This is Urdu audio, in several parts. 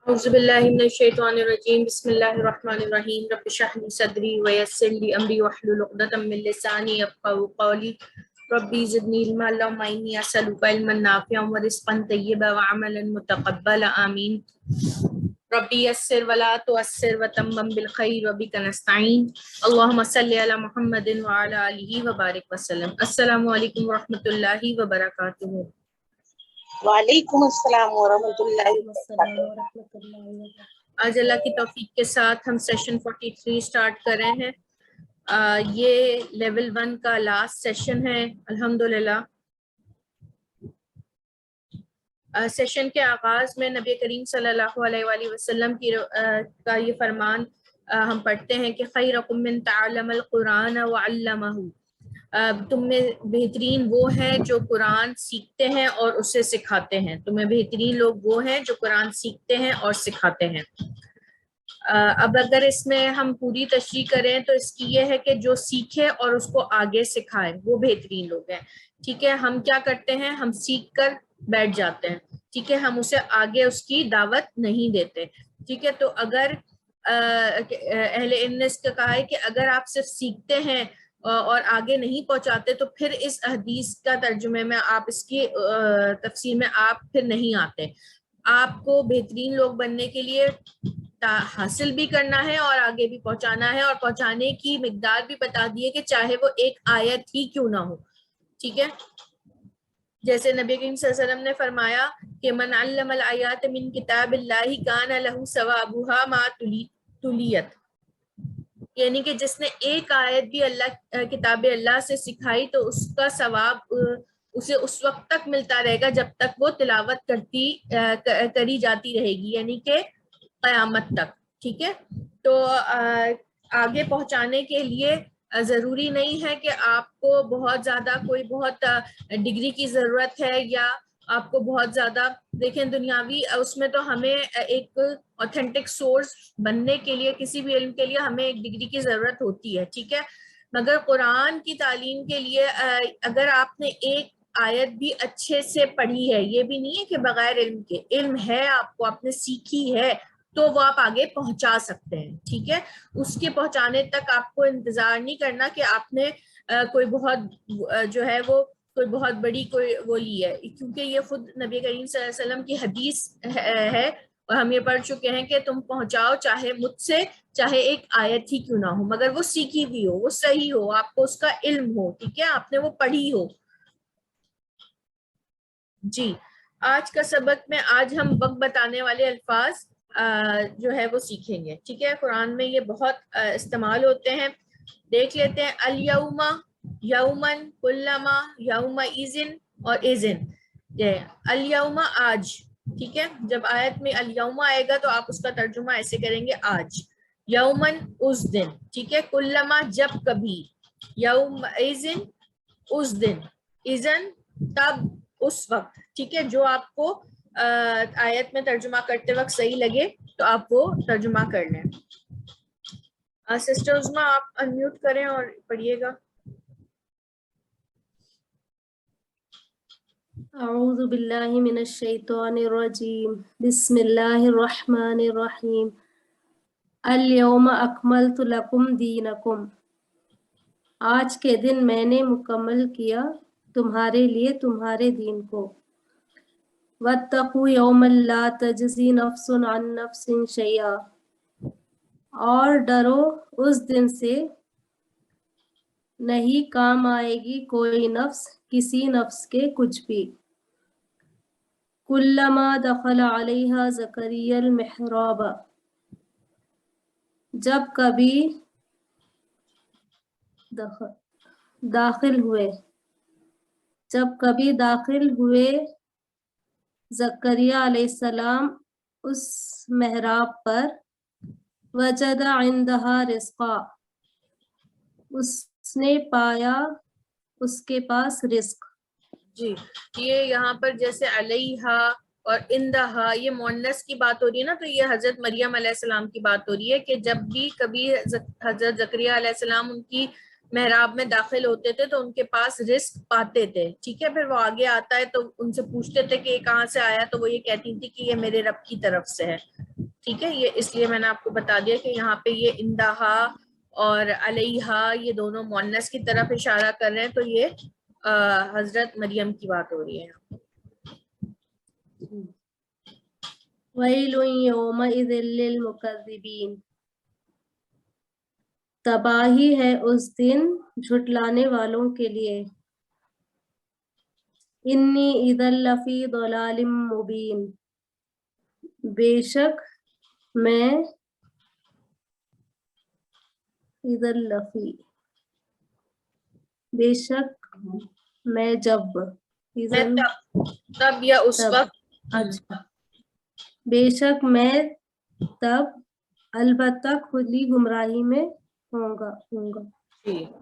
أعوذ بالله من الشيطان الرجيم بسم الله الرحمن الرحيم رب اشرح لي صدري ويسر لي أمري واحلل عقدة من لساني يفقهوا قولي ربي زدني علما اللهم إني أسألك علما نافعا ورزقا طيبا وعملا متقبلا آمين ربي يسر ولا تؤسر وتمم بالخير وبك نستعين اللهم صل على محمد وعلى آله وبارك وسلم. السلام علیکم ورحمۃ اللہ وبرکاتہ. وعلیکم السلام ورحمۃ اللہ وبرکاتہ. آج اللہ کی توفیق کے ساتھ ہم سیشن 43 سٹارٹ کر رہے ہیں. یہ لیول 1 کا لاسٹ سیشن ہے الحمدللہ. سیشن کے آغاز میں نبی کریم صلی اللہ علیہ وآلہ وسلم کا یہ فرمان ہم پڑھتے ہیں کہ خیرکم من تعلم القرآن وعلمہ. تم میں بہترین وہ ہیں جو قرآن سیکھتے ہیں اور اسے سکھاتے ہیں. تمہیں بہترین لوگ وہ ہیں جو قرآن سیکھتے ہیں اور سکھاتے ہیں. اب اگر اس میں ہم پوری تشریح کریں تو اس کی یہ ہے کہ جو سیکھے اور اس کو آگے سکھائے وہ بہترین لوگ ہیں. ٹھیک ہے، ہم کیا کرتے ہیں، ہم سیکھ کر بیٹھ جاتے ہیں. ٹھیک ہے، ہم اسے آگے اس کی دعوت نہیں دیتے. ٹھیک ہے، تو اگر اہل علم نے اس کا کہا ہے کہ اگر آپ صرف سیکھتے ہیں اور آگے نہیں پہنچاتے تو پھر اس حدیث کا ترجمے میں آپ اس کی تفسیر میں آپ پھر نہیں آتے. آپ کو بہترین لوگ بننے کے لیے حاصل بھی کرنا ہے اور آگے بھی پہنچانا ہے، اور پہنچانے کی مقدار بھی بتا دیے کہ چاہے وہ ایک آیت ہی کیوں نہ ہو. ٹھیک ہے، جیسے نبی کریم صلی اللہ علیہ وسلم نے فرمایا کہ من علم الآیات من کتاب اللہ کان لہ ثوابها ما تلیت، یعنی کہ جس نے ایک آیت بھی کتاب اللہ سے سکھائی تو اس کا ثواب اسے اس وقت تک ملتا رہے گا جب تک وہ تلاوت کری جاتی رہے گی، یعنی کہ قیامت تک. ٹھیک ہے، تو آگے پہنچانے کے لیے ضروری نہیں ہے کہ آپ کو بہت زیادہ کوئی بہت ڈگری کی ضرورت ہے، یا آپ کو بہت زیادہ دیکھیں دنیاوی اس میں تو ہمیں ایک اوتھینٹک سورس بننے کے لیے کسی بھی علم کے لیے ہمیں ایک ڈگری کی ضرورت ہوتی ہے. ٹھیک ہے، مگر قرآن کی تعلیم کے لیے اگر آپ نے ایک آیت بھی اچھے سے پڑھی ہے، یہ بھی نہیں ہے کہ بغیر علم کے، علم ہے آپ نے سیکھی ہے تو وہ آپ آگے پہنچا سکتے ہیں. ٹھیک ہے، اس کے پہنچانے تک آپ کو انتظار نہیں کرنا کہ آپ نے کوئی بہت جو ہے وہ کوئی بہت بڑی کوئی وہ لی ہے، کیونکہ یہ خود نبی کریم صلی اللہ علیہ وسلم کی حدیث ہے اور ہم یہ پڑھ چکے ہیں کہ تم پہنچاؤ چاہے مجھ سے چاہے ایک آیت ہی کیوں نہ ہو، مگر وہ سیکھی ہوئی ہو، وہ صحیح ہو، آپ کو اس کا علم ہو. ٹھیک ہے، آپ نے وہ پڑھی ہو. جی، آج کا سبق میں آج ہم وقت بتانے والے الفاظ جو ہے وہ سیکھیں گے. ٹھیک ہے، قرآن میں یہ بہت استعمال ہوتے ہیں. دیکھ لیتے ہیں. الیوم، یومن، کلما، یوم ایزن اور ایزن. الیوم آج. ٹھیک ہے، جب آیت میں الیوم آئے گا تو آپ اس کا ترجمہ ایسے کریں گے آج. یومن اس دن. ٹھیک ہے، کلما جب کبھی، یوم ایزن اس دن، ایزن تب اس وقت. ٹھیک ہے، جو آپ کو آیت میں ترجمہ کرتے وقت صحیح لگے تو آپ وہ ترجمہ کر لیں. سسٹر عظمیٰ آپ انمیوٹ کریں اور پڑھیے گا. اعوذ باللہ من الشیطان الرجیم بسم اللہ الرحمن الرحیم. الیوم اکملت لکم دینکم، آج کے دن میں نے مکمل کیا تمہارے لیے تمہارے دین کو. واتقوا یوما لا تجزی نفس عن نفس شیئا، اور ڈرو اس دن سے نہیں کام آئے گی کوئی نفس کسی نفس کے کچھ بھی. کلما دخل علیہا زکریا المحراب، جب کبھی داخل ہوئے زکریا علیہ السلام اس محراب پر، وجد عندہا رزقا، اس نے پایا اس کے پاس رزق. جی، یہ یہاں پر جیسے علیہا اور اندہا یہ مؤنث کی بات ہو رہی ہے نا، تو یہ حضرت مریم علیہ السلام کی بات ہو رہی ہے کہ جب بھی کبھی حضرت زکریا علیہ السلام ان کی محراب میں داخل ہوتے تھے تو ان کے پاس رزق پاتے تھے. ٹھیک ہے، پھر وہ آگے آتا ہے تو ان سے پوچھتے تھے کہ یہ کہاں سے آیا، تو وہ یہ کہتی تھی کہ یہ میرے رب کی طرف سے ہے. ٹھیک ہے، یہ اس لیے میں نے آپ کو بتا دیا کہ یہاں پہ یہ اندہا اور علیہا یہ دونوں مؤنث کی طرف اشارہ کر رہے ہیں، تو یہ حضرت مریم کی بات ہو رہی ہے. وَيْلٌ يَوْمَئِذٍ لِّلْمُكَذِّبِينَ، تباہی ہے اس دن جھٹلانے والوں کے لیے. انی اذا لفی ضلال مبین، بے شک میں اذا لفی، بے شک میں جب، میں تب یا اس تب، وقت. اچھا، بے شک میں تب البتہ کھلی گمراہی میں ہوں گا.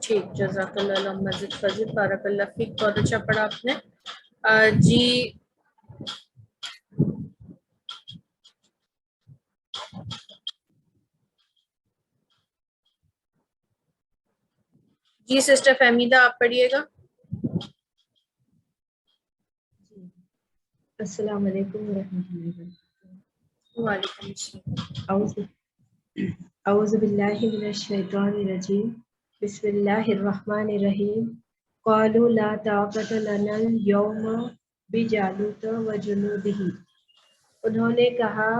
ٹھیک، جزاک اللہ مزید فضل، بارک اللہ فیک، بہت اچھا پڑھا آپ نے. جی سسٹر فہمیدہ آپ پڑھیے گا. السلام علیکم ورحمۃ اللہ وبرکاتہ. وعلیکم السلام. اعوذ باللہ من الشیطان الرجیم. بسم اللہ الرحمن الرحیم. قالوا لا طاقت لنا اليوم بجالوت وجنودہ، انہوں نے کہا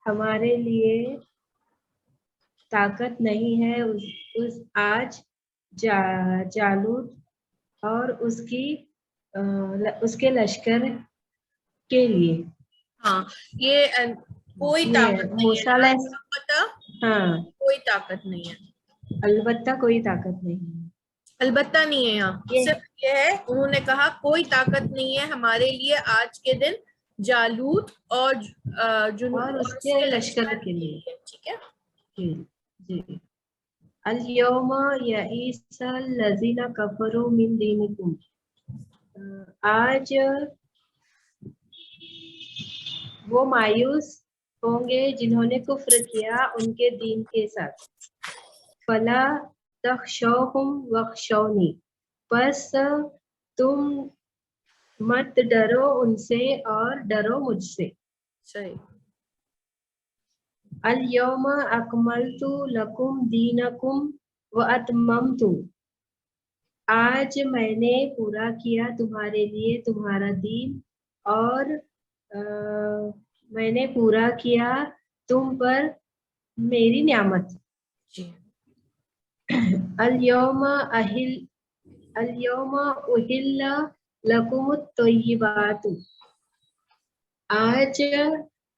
ہمارے لیے طاقت نہیں ہے آج جالوت اور اس کے لشکر کے لیے. ہاں، یہ کوئی طاقت نہیں ہے، ہاں کوئی طاقت نہیں ہے، البتہ کوئی طاقت نہیں ہے. البتہ نہیں ہے. یہاں صرف یہ ہے، انہوں نے کہا کوئی طاقت نہیں ہے ہمارے لیے آج کے دن جالوت اور اس کے لشکر کے لیے. ٹھیک ہے جی. اليوم یئیس الذین کفروا من دینکم، آج وہ مایوس ہوں گے جنہوں نے کفر کیا ان کے دین کے ساتھ. فلا تخشوہم واخشونی، پس تم مت ڈرو ان سے اور ڈرو مجھ سے. صحیح. الیوم اکملت لکم دینکم واتممت، آج میں نے پورا کیا تمہارے لیے تمہارا دین اور میں نے پورا کیا تم پر میری نعمت. جی. الیوم احل لکم الطیبات، آج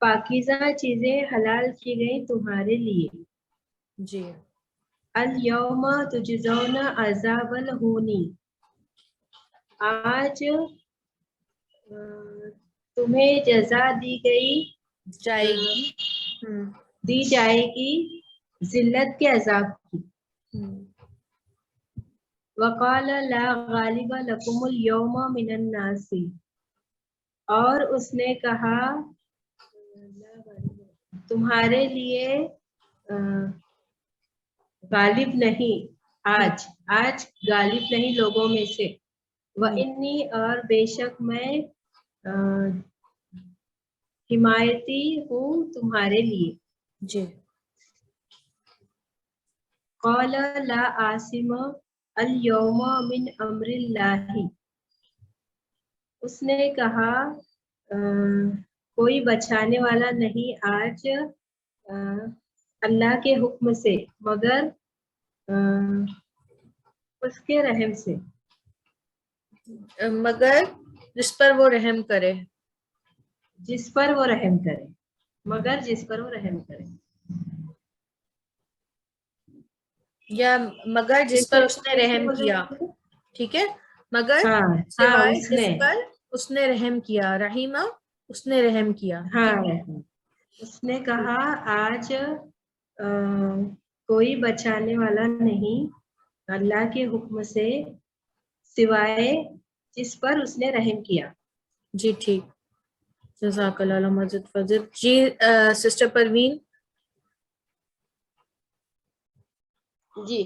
پاکیزہ چیزیں حلال کی گئی تمہارے لیے. جی. الیوم تجزون عذاب الہون، آج تمہیں جزا دی جائے گی ذلت کے عذاب کی. وقال لا غالب لکم اليوم من الناس، اور اس نے کہا تمہارے لیے غالب نہیں، آج غالب نہیں لوگوں میں سے. وَإِنِّي، اور بے شک میں حمایتی ہوں تمہارے لیے. جی. قال لا عاصم اليوم من امر اللہ، اس نے کہا کوئی بچانے والا نہیں آج اللہ کے حکم سے مگر اس کے رحم سے. مگر جس پر وہ رحم کرے، جس پر وہ رحم کرے، مگر جس پر وہ رحم کرے، یا مگر جس پر اس نے رحم کیا. ٹھیک ہے، مگر سوائے اس جس نے پر اس نے رحم کیا. رحیمہ، اس نے رحم کیا. اس نے کہا آج کوئی بچانے والا نہیں اللہ کے حکم سے سوائے جس پر اس نے رحم کیا. جی ٹھیک، جزاک اللہ مزید فضل. جی سسٹر پروین. جی.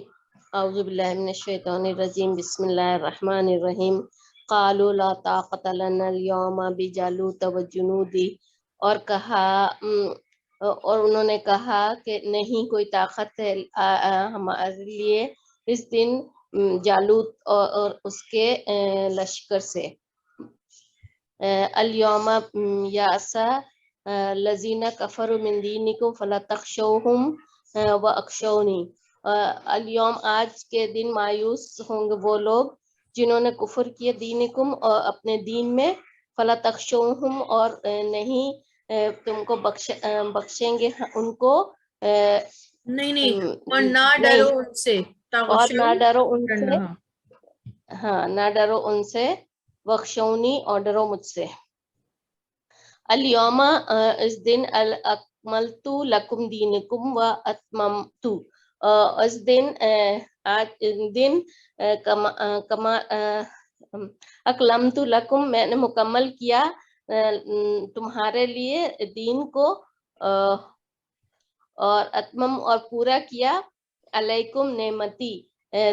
اعوذ باللہ من الشیطان الرجیم. بسم اللہ الرحمن الرحیم. قالوا لا طاقت لنا اليوم بجالوت وجنودہ، اور کہا اور انہوں نے کہا کہ نہیں کوئی طاقت ہے ہمارے لیے اس دن جالوت اور اس کے لشکر سے. الیوم یاسا لذین کفروا من دینکم فلا تخشوہم واخشونی. الیوم آج کے دن مایوس ہوں گے وہ لوگ جنہوں نے کفر کیا دینکم اور اپنے دین میں، فلا تخشوہم اور نہیں تم کو بخشیں گے ان کو نہیں اور نہ نہیں، ڈرو ان سے، اور نہ ڈرو ان سے، ڈرنا. ہاں نہ ڈرو ان سے، وخشونی اور ڈرو مجھ سے. الیوم اس دن اکملت لکم دینکم و اتممت، اس دن آج دن اکلمت لکم میں نے مکمل کیا تمہارے لیے دین کو، اور اتمم اور پورا کیا علیکم نعمتی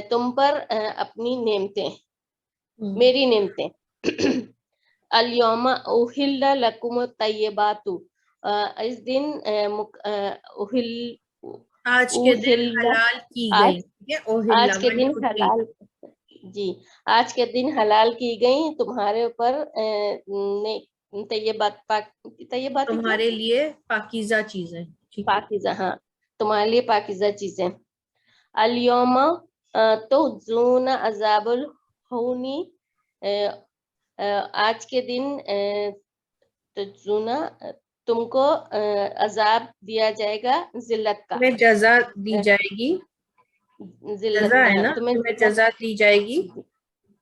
تم پر اپنی نعمتیں، میری نعمتیں. الیوم احل لکم الطیبات، اس دن آج کے دن حلال کی گئی. آج کے دن حلال، جی آج کے دن حلال کی گئی تمہارے اوپر طیبات تمہارے لیے پاکیزہ چیزیں، پاکیزہ، ہاں تمہارے لیے پاکیزہ چیزیں. الیوم تجزون عذاب الہونی، آج کے دن تجزون تم کو عذاب دیا جائے گا ذلت کا، تمہیں جزا دی جائے گی. ذلت جزا ہے کا، نا، تمہیں تمہیں جزا دی جائے گی.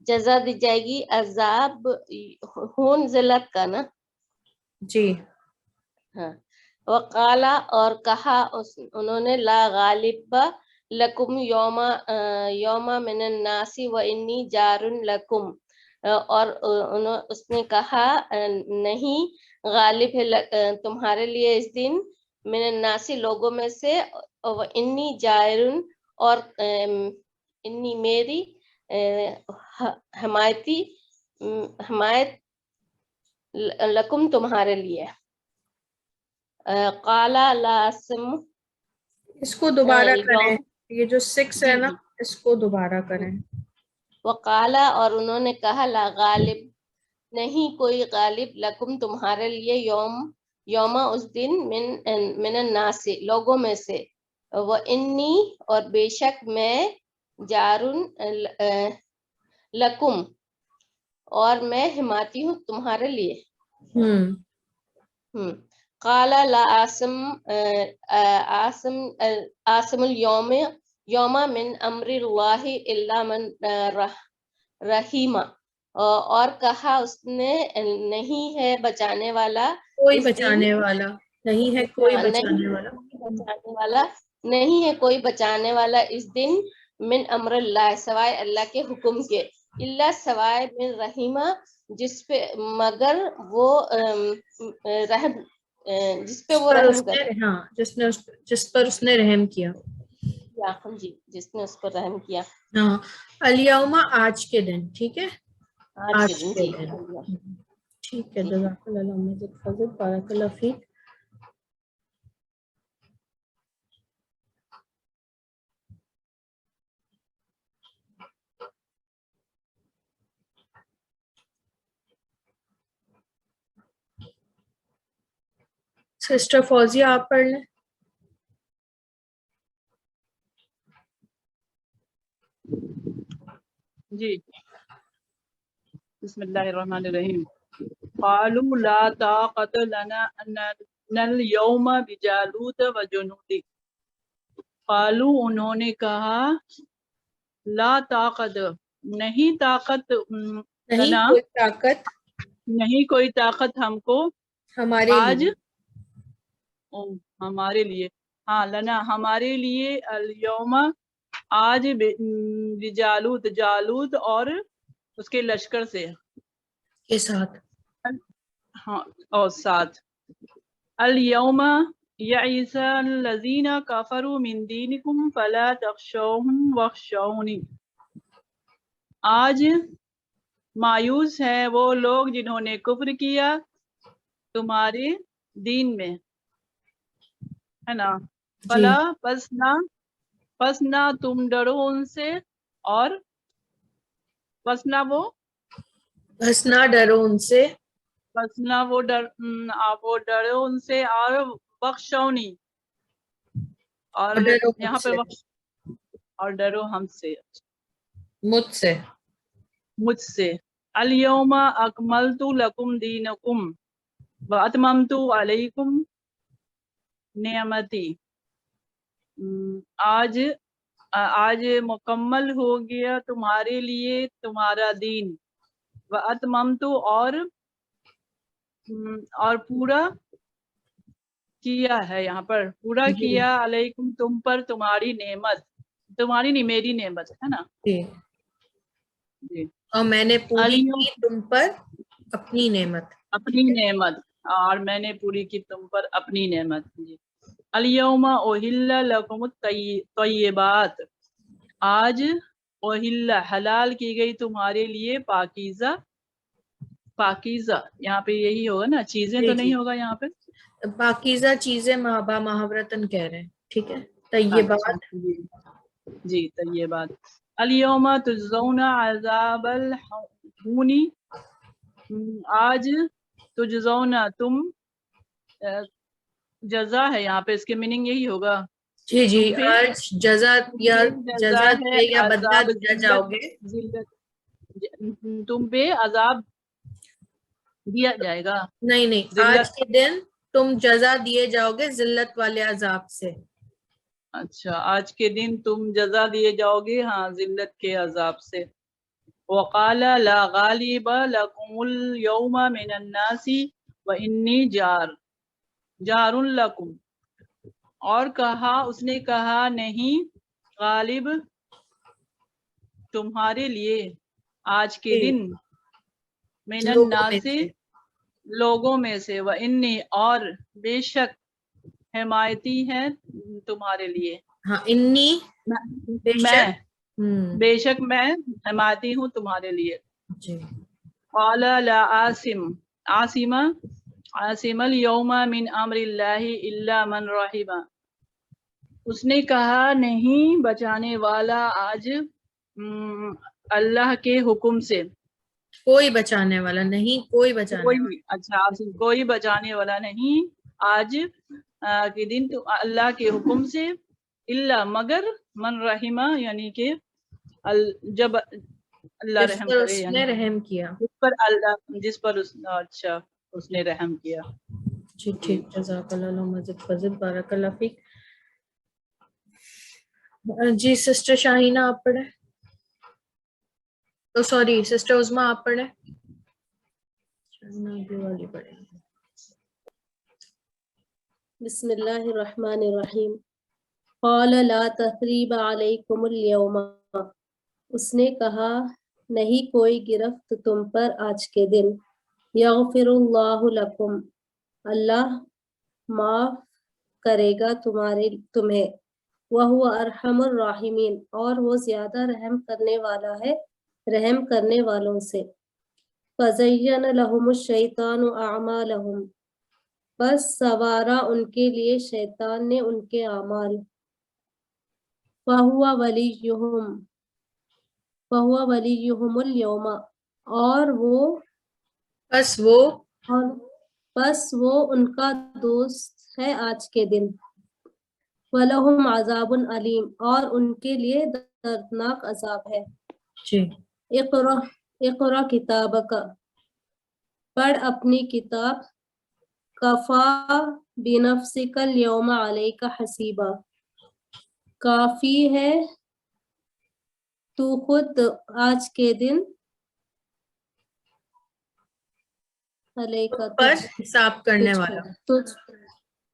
جزا دی جائے گی. عذاب ہون ذلت کا نا، جی. ہاں. وقالا اور کہا انہوں نے لا غالب لکم یوم من الناس و انی جار لکم، اور اس نے کہا نہیں غالب ہے تمہارے لیے اس دن من الناس لوگوں میں سے، انی جارن اور انی میری حمایت لکم تمہارے لیے. قالا لا اسم، اس کو دوبارہ کریں، یوم، یہ جو 6 ہے جی نا جی، اس کو دوبارہ کریں. وقالا اور انہوں نے کہا لا غالب نہیں کوئی غالب لکم تمہارے لیے یوم اس دن من الناس لوگوں میں سے، وہ انی اور بے شک میں جارن لکم اور میں حمایتی ہوں تمہارے لیے. قالا لا عاصم اليوم من امر اللہ الا من رحیم، اور کہا اس نے نہیں ہے بچانے والا کوئی اس دن، بچانے والا نہیں ہے، کوئی بچانے والا نہیں ہے کوئی بچانے والا اس دن، من امر اللہ سوائے اللہ کے حکم کے، اللہ سوائے من رحیمہ جس پہ مگر وہ رحم جس پہ وہ رحم کرے، ہاں جس پر اس نے رحم کیا. جی جس نے اس پر رحم کیا. ہاں الیوم آج کے دن، ٹھیک ہے آج کے دن، جی ٹھیک ہے. جی. جزاک اللہ فضل، بارک اللہ فیک. سسٹر فوزیہ آپ پڑھ لیں. جی بسم اللہ الرحمن الرحیم. قالوا لا طاقت لنا اليوم بجالوت وجنودہ. قالوا انہوں نے کہا لا طاقت نہیں طاقت لنا نہیں کوئی طاقت ہم کو ہمارے آج لیے، ہمارے لیے، ہاں لنا ہمارے لیے، اليوم آج بجالوت جالوت اور اس کے لشکر سے کے ساتھ، ہاں اور ساتھ. الیوم یئس الذین کفروا من دینکم فلا تخشوہم واخشونی. آج مایوس ہیں وہ لوگ جنہوں نے کفر کیا تمہارے دین میں، ہے نا. فلا پس نہ تم ڈرو ان سے، اور پس نہ وہ بس نہ ڈرو ان سے، بس نہ وہ ڈرو ان سے، اور بخشونی، اور اور ڈرو یہاں مجھ پہ سے، اور ڈرو ہم سے، مجھ سے. مجھ سے. الیوم اکملت لکم دینکم واتممت علیکم نعمتی. آج مکمل ہو گیا تمہارے لیے تمہارا دین، واتممت اور پورا کیا ہے، یہاں پر پورا جی کیا، علیکم تم پر، تمہاری نعمت، تمہاری نہیں میری نعمت ہے نا. جی. جی. اور میں نے پوری الیوم کی تم پر اپنی نعمت. اپنی نعمت، اور میں نے پوری کی تم پر اپنی نعمت. جی. الیوم احل لکم الطیبات، آج احل حلال کی گئی تمہارے لیے پاکیزہ. پاکیزہ یہاں پہ یہی ہوگا نا، چیزیں جی تو جی. نہیں ہوگا یہاں پہ. پاکیزہ چیزیں محاورتاً کہہ رہے ہیں. ٹھیک ہے. اچھا طیبات. جی جی. طیبات. الیوم تجزون عذاب الہون، آج تجزون تم، جزا ہے یہاں پہ، اس کے میننگ یہی ہوگا. جی جی. تم پہ آج جزا یا جزا جزا ہے دے یا بدلہ عذاب دیا جاؤ گے. تم پہ عذاب دیا جائے گا. نہیں نہیں، آج ذلت. کے دن تم جزا دیے جاؤ گے ذلت والے عذاب سے. اچھا، آج کے دن تم جزا دیے جاؤ گے، ہاں، ذلت کے عذاب سے. وقال لا غالب لكم اليوم من الناس واني جار لكم، اور کہا، اس نے کہا، نہیں غالب تمہارے لیے آج کے دن، من لوگوں میں الناس سے. لوگوں میں سے، وانی اور بے شک حمایتی ہے تمہارے لیے. ہاں، انی بے میں شک. بے شک میں حمایتی ہوں تمہارے لیے. جی. قال لا عاصم اليوم من امر اللہ الا من رحم، اس نے کہا، نہیں بچانے والا آج اللہ کے حکم سے، کوئی بچانے والا نہیں، کوئی بچانے والا. اچھا، کوئی بچانے والا نہیں آج کے دن اللہ کے حکم سے، اللہ مگر من رحمہ، یعنی کہ جب اللہ جس رحم پر کرے، اس یعنی نے رحم کیا. جس پر اچھا اس نے رحم کیا. جی ٹھیک. جزاک اللہ مزید فضل، بارک اللہ فیک. جی سسٹر شاہینہ آپ پڑھیں. سوری سسٹر عظما آپ پڑھیں. والی پڑھیں. بسم اللہ الرحمن الرحیم. قال لا تثریب علیکم اليوم، اس نے کہا، نہیں کوئی گرفت تم پر آج کے دن. یغفر اللہ لکم، اللہ معاف کرے گا تمہیں. وہو ارحم الراحمین، اور وہ زیادہ رحم کرنے والا ہے رحم کرنے والوں سے. فزین لہم الشیطان اعمالہم، بس سوارا ان کے لیے شیطان نے ان کے اعمال. فَهُوَ وَلِيُّهُمُ الْيَوْمَ، اور بس وہ ان کا دوست ہے آج کے دن. وَلَهُمْ عَذَابٌ عَلِيمٌ، اور ان کے لیے دردناک عذاب ہے. جی. اقرأ کتابک، پڑھ اپنی کتاب. کفا بنفسک اليوم علیک حسیبا، کافی ہے تو خود آج کے دن علیک پر حساب کرنے والا. تجھ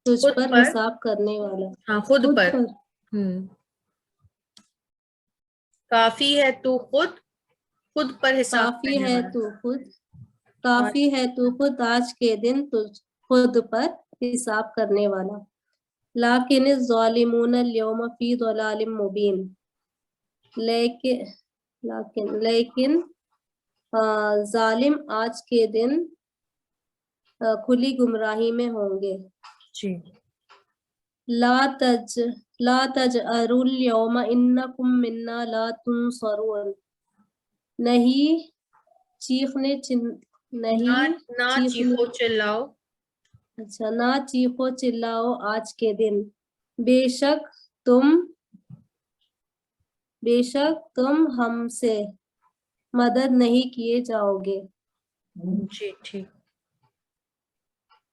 خود پر پر. حساب کرنے والا. ہاں، خود پر. کافی ہے تو خود پر حساب کافی کرنے ہے والا. تو خود آج کے دن خود پر حساب کرنے والا. لیکن الظالمون اليوم فی ضلال مبین، لیکن ظالم آج کے دن کھلی گمراہی میں ہوں گے. جی. لا تجأروا اليوم إنكم منا لا تنصرون. نہیں چیخنے نہیں نہ چیخو چلاؤ، اچھا نہ چیخو چلاؤ آج کے دن، بے شک تم ہم سے مدد نہیں کیے جاؤ گے. جی ٹھیک.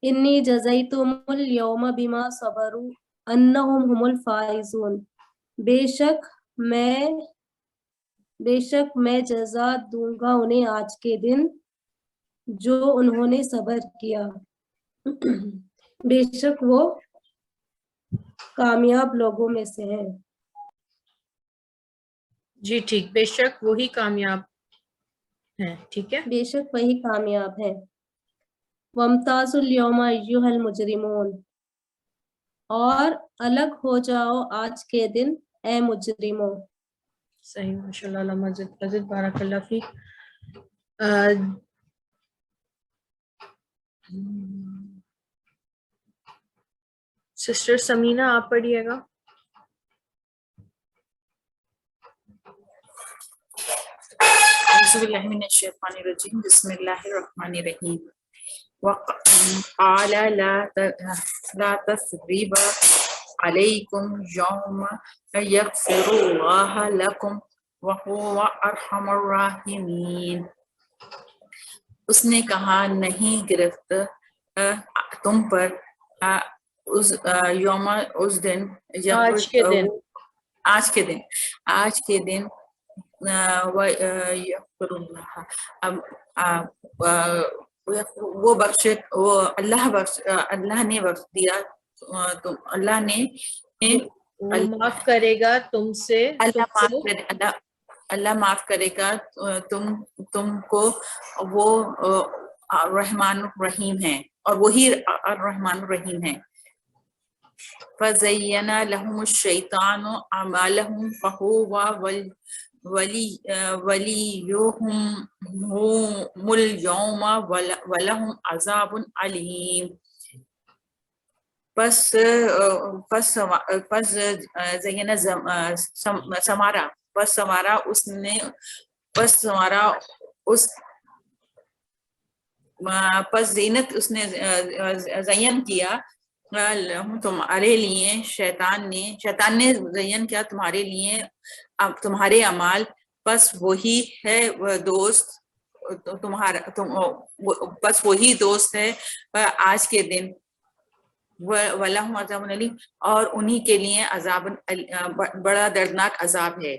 انی جزیتم الیوم بما صبروا انہم هم الفائزون. بے شک میں جزا دوں گا انہیں آج کے دن جو انہوں نے صبر کیا، بے شک وہ کامیاب لوگوں میں سے ہیں. جی ٹھیک، بے شک وہی کامیاب ہیں. ٹھیک ہے. بے شک وہی کامیاب ہے. وامتازوا اليوم ایھا المجرمون، اور الگ ہو جاؤ آج کے دن اے مجرموں. صحیح، ماشاء اللہ. علامہ مزید بارک اللہ فیک. سسٹر سمینہ آپ پڑھیے گا. اعوذ باللہ من الشیطان الرجیم بسم اللہ الرحمن الرحیم. وقال لا تثریب علیکم یوم یغفر اللہ لکم وہو ارحم الراحمین. اس نے کہا نہیں گرفت تم پر یوم اس دن آج کے دن آج کے دن وہ بخش وہ اللہ نے بخش دیا اللہ نے وہ معاف کرے گا تم سے. اللہ معاف کرے گا تم کو. وہ رحمان الرحیم ہے اور وہی الرحمن الرحیم ہے. فَزَيَّنَ لَهُمُ الشَّيْطَانُ أَعْمَالَهُمْ فَهُوَ وَلِيُّهُمُ الْيَوْمَ وَلَهُمْ عَذَابٌ عَلِيمٌ. پس زینہ سمارا اس نے پس زینت اس نے زین کیا تمہارے لیے شیطان نے زین کیا تمہارے لیے تمہارے اعمال. پس وہی ہے دوست بس وہی دوست ہے آج کے دن. وَلَهُمْ عَذَابٌ عَلِيمٌ، اور انہی کے لیے عذاب بڑا دردناک عذاب ہے.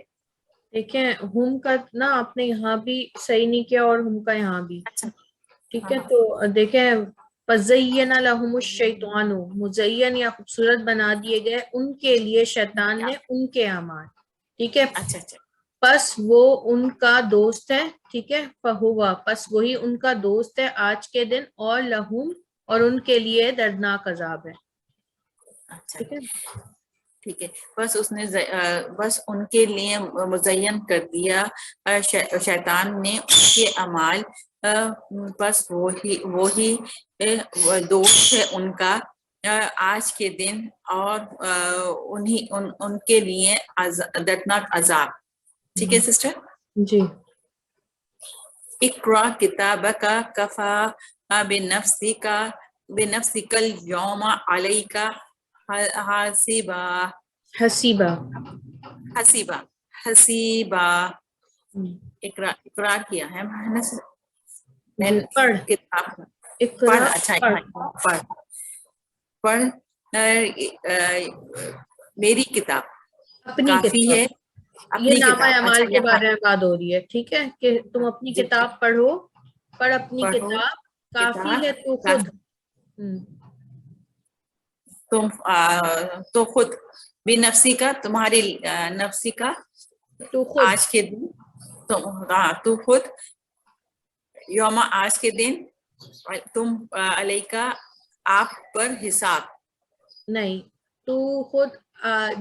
دیکھیں ہم کا نا آپ نے یہاں بھی صحیح نہیں کیا اور ہم کا یہاں بھی. ٹھیک ہے. تو دیکھیں فَزَيَّنَ لَهُمُ الشَّيْطَانُ، مزین یا خوبصورت بنا دیے گئے ان کے لیے شیطان نے ان کے اعمال. ٹھیک ہے. اچھا پس وہ ان کا دوست ہے. ٹھیک ہے. فہوا، پس وہی ان کا دوست ہے آج کے دن. اور لہم، اور ان کے لیے دردناک عذاب ہے. ٹھیک ہے. ٹھیک ہے. بس ان کے لیے مزین کر دیا شیطان نے ان کے اعمال. بس وہی دوست ہے ان کا آج کے دن، اور ان کے لیے دردناک عذاب. ٹھیک ہے سسٹر. جی. اقرا کتابک کفا بنفسک اليوم علیک حسیبا. اقرار کیا ہے پڑھ میری کتاب اپنی کافی کتاب. ہے. یہ نامہ اعمال کے بارے میں بات ہو رہی ہے. ٹھیک ہے کہ تم اپنی کتاب پڑھو. پڑھ اپنی کتاب، کافی ہے تو خود. تو خود بھی نفسی کا، تمہاری نفسی کا تو خود آج کے دن تو خود یوم آج کے دن تم علیکہ آپ پر حساب. نہیں تو خود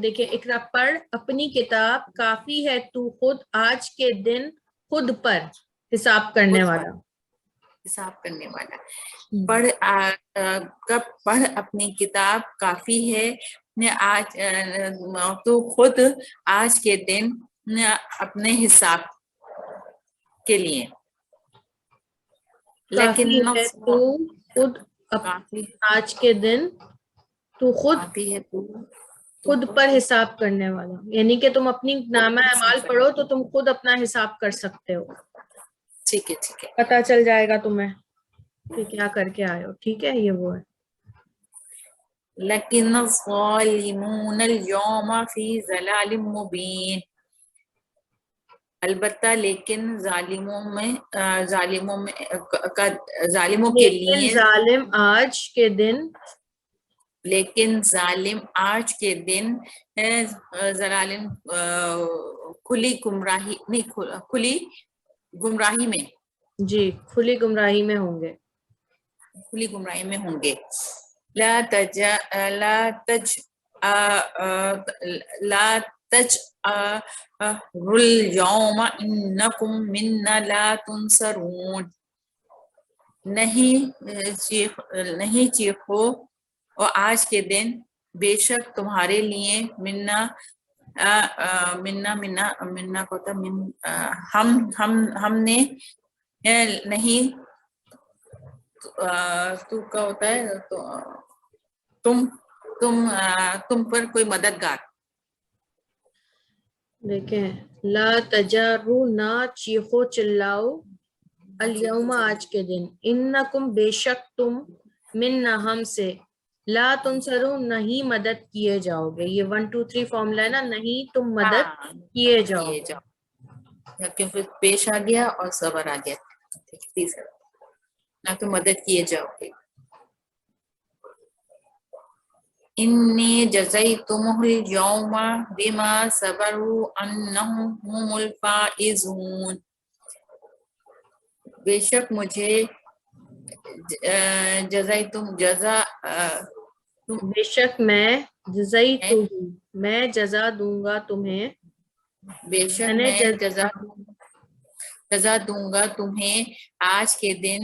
دیکھیں اقرا پڑھ اپنی کتاب، کافی ہے تو خود آج کے دن خود پر حساب کرنے والا. حساب کرنے والا. پڑھ اپنی کتاب کافی ہے آج تو خود آج کے دن اپنے حساب کے لیے، لیکن کافی ہے تو خود کافی آج کے دن تو خود کافی ہے تو خود پر حساب کرنے والا، یعنی کہ تم اپنی نامہ اعمال پڑھو تو تم خود اپنا حساب کر سکتے ہو، ٹھیک ہے ٹھیک ہے. پتہ چل جائے گا تمہیں کہ کیا کر کے آئے ہو. ٹھیک ہے، یہ وہ ہے. لیکن الظالمون اليوم فی ضلال مبین، البتہ لیکن ظالموں کے لیکن لیے، ظالم آج کے دن، لیکن ظالم آج کے دن ضلال کھلی گمراہی نہیں، کھلی گمراہی میں، جی کھلی گمراہی میں ہوں گے. کھلی گمراہی میں ہوں گے. لا تجأروا اليوم انکم منا لا تنصرون، نہیں چیخو اور آج کے دن بے شک تمہارے لیے منا کو تھا ہم نے نہیں، تو کیا ہوتا ہے تم پر کوئی مددگار. دیکھیں، لا تجارو، نہ چیخو چلاؤ، الیوم آج کے دن، انکم بے شک تم، من ہم سے، لا تنصرو نہیں مدد کیے جاؤ گے. یہ 1 2 3 فارمولا ہے نا، نہیں تم مدد کیے جاؤ گے. کیونکہ پیش آ گیا اور صبر آ گیا، تیسرا نہ تو مدد کیے جاؤ گے. انی جزیتمہ اليوم بما صبروا انہم هم الفائزون، بے شک مجھے بے شک میں جزیتہ، میں جزا دوں گا تمہیں، بے شک میں جزا دوں گا تمہیں آج کے دن،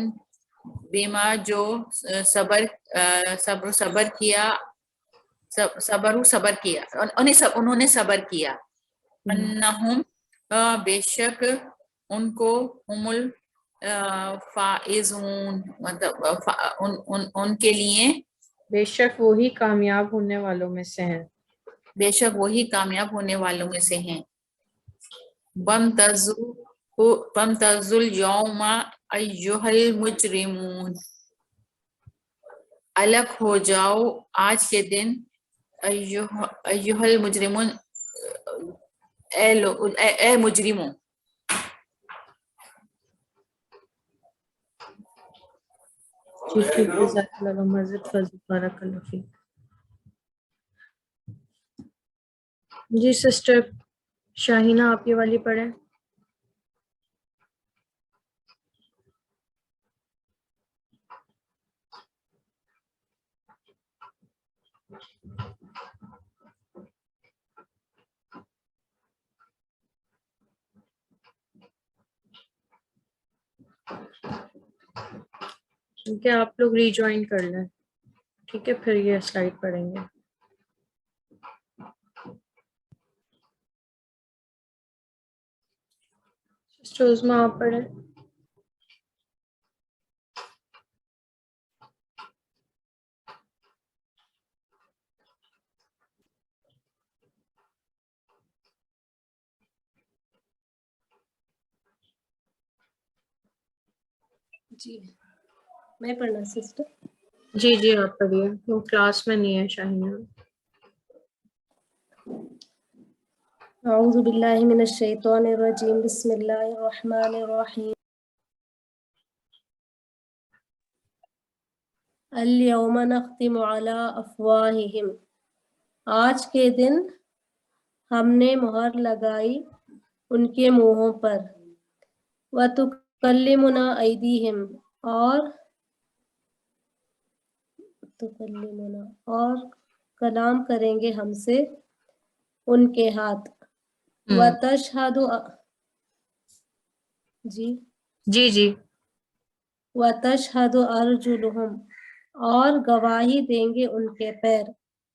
بیما جو صبر کیا، انہوں نے صبر کیا، انہم بے شک ان کو، هم الفائزون مطلب ان کے لیے، بے شک وہی کامیاب ہونے والوں میں سے ہیں. بے شک وہی کامیاب ہونے والوں میں سے ہیں. وامتازوا اليوم ایھا المجرمون، الگ ہو جاؤ آج کے دن، ایھا المجرمون اے مجرموں. ٹھیک ہے، جزاک اللہ مزید فضل بارک اللہ فیک. جی سسٹر شاہینہ آپ یہ والی پڑھیں. ٹھیک ہے، آپ لوگ ری جوائن کر لیں. ٹھیک ہے، پھر یہ سلائڈ پڑھیں گے. سسٹر عظمیٰ آپ پڑھیں. جی میں پڑھنا سسٹر. جی جی آپ پڑھیے، وہ کلاس میں نہیں ہے شاہینہ. اعوذ باللہ من الشیطان الرجیم، بسم اللہ الرحمن الرحیم. الیوم نختم علی افواہہم، آج کے دن ہم نے مہر لگائی ان کے منہوں پر، وتکلمنا ایدیہم، اور کلام کریں گے ہم سے ان کے ہاتھ، وتشہد جی وتشہد ارجلہم، اور گواہی دیں گے ان کے پیر،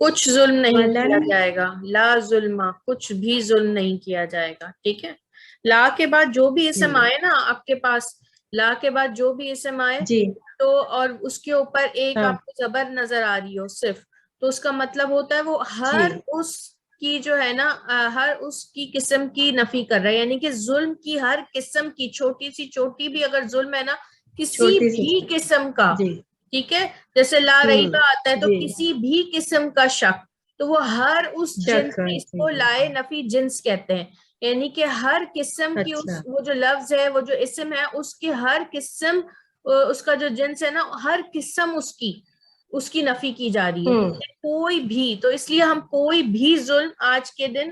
کچھ ظلم نہیں کیا ولن جائے گا، لا ظلم، کچھ بھی ظلم نہیں کیا جائے گا. ٹھیک ہے، لا کے بعد جو بھی اسم آئے نا آپ کے پاس، لا کے بعد جو بھی اسم آئے جی تو اور اس کے اوپر ایک ہاں آپ کو زبر نظر آ رہی ہو صرف، تو اس کا مطلب ہوتا ہے وہ ہر جی اس کی جو ہے نا ہر اس کی قسم کی نفی کر رہا ہے، یعنی کہ ظلم کی ہر قسم کی چھوٹی سی چھوٹی بھی اگر ظلم ہے نا کسی چھوٹی سی بھی قسم کا، جی ٹھیک ہے، جیسے لا ریبہ آتا ہے تو جی کسی بھی قسم کا شک، تو وہ ہر اس جنس شک ہے میں، اس جی کو جی لائے نفی جنس کہتے ہیں، یعنی کہ ہر قسم کی اچھا وہ جو لفظ ہے، وہ جو اسم ہے، اس کی ہر قسم اس کا جو جنس ہے نا ہر قسم اس کی نفی کی جا رہی ہے، کوئی بھی، تو اس لیے ہم کوئی بھی ظلم آج کے دن،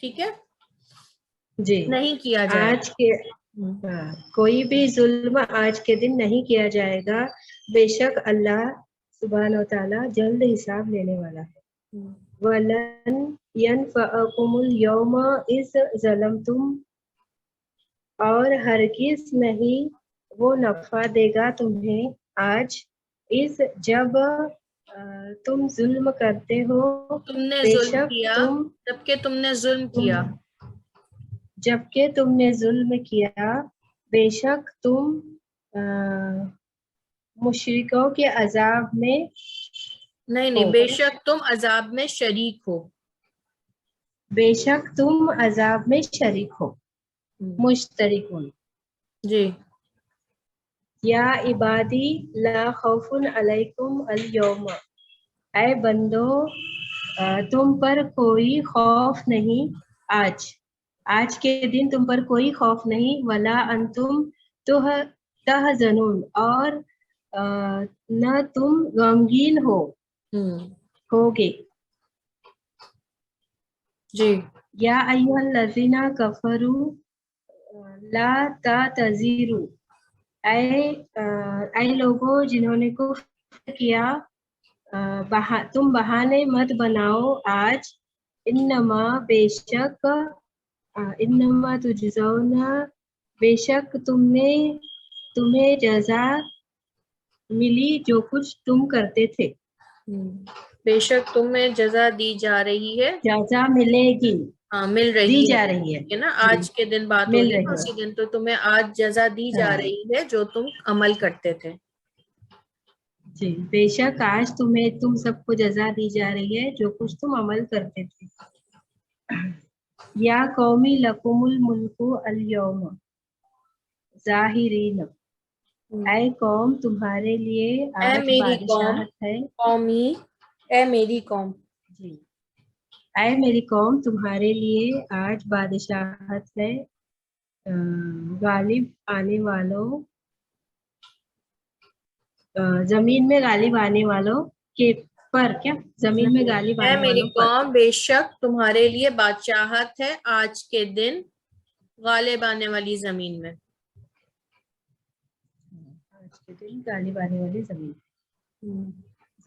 ٹھیک ہے، جی نہیں کیا جائے آج کے کوئی بھی ظلم آج کے دن نہیں کیا جائے گا، بے شک اللہ سبحانہ و تعالیٰ جلد حساب لینے والا ہے. وَلَن يَنفَعَكُمُ الْيَوْمَ إِذْ ظَلَمْتُمْ، اور ہرگز نہیں وہ نفع دے گا تمہیں آج، اس جب تم ظلم کرتے ہو، تم نے بے ظلم شک کیا، تم جبکہ تم نے ظلم کیا، جبکہ تم نے ظلم کیا، بے شک تم مشرکوں کے عذاب میں نہیں ہو، بے شک تم عذاب میں شریک ہو. بے شک تم عذاب میں شریک ہو، مشترک ہو. جی یا عبادی لا خوف علیکم اليوم، اے بندو تم پر کوئی خوف نہیں آج کے دن تم پر کوئی خوف نہیں، ولا انتم تحزنون، اور نہ تم غمگین ہوگے. جی یا ایھا الذین کفروا لا تعتذروا، اے لوگوں جنہوں نے کفر کیا، تم بہانے مت بناؤ آج، انما بے شک انما تجزون، بے شک تمہیں جزا ملی جو کچھ تم کرتے تھے، بے شک تمہیں جزا دی جا رہی ہے، جزا ملے گی، ہاں مل دی رہی جا ہے، رہی ہے ٹھیک ہے نا، آج کے دن بات ہو مل رہی ہے نا رہی اسی دن، تو تمہیں آج جزا دی جا ہاں رہی ہے جو تم عمل کرتے تھے. جی بے شک آج تم سب کو جزا دی جا رہی ہے جو کچھ تم عمل کرتے تھے. یا قومی لکم الملک اليوم ظاہرین، اے قوم تمہارے لیے اے آج میری قوم، بادشاہت ہے. قومی، اے میری قوم، جی اے میری قوم تمہارے لیے آج بادشاہت ہے، غالب آنے والوں، زمین میں غالب آنے والوں کے پر، کیا زمین میں غالب اے آنے میری والوں پر. قوم بے شک تمہارے لیے بادشاہت ہے آج کے دن غالب آنے والی زمین میں. آج کے دن غالب آنے والی زمین.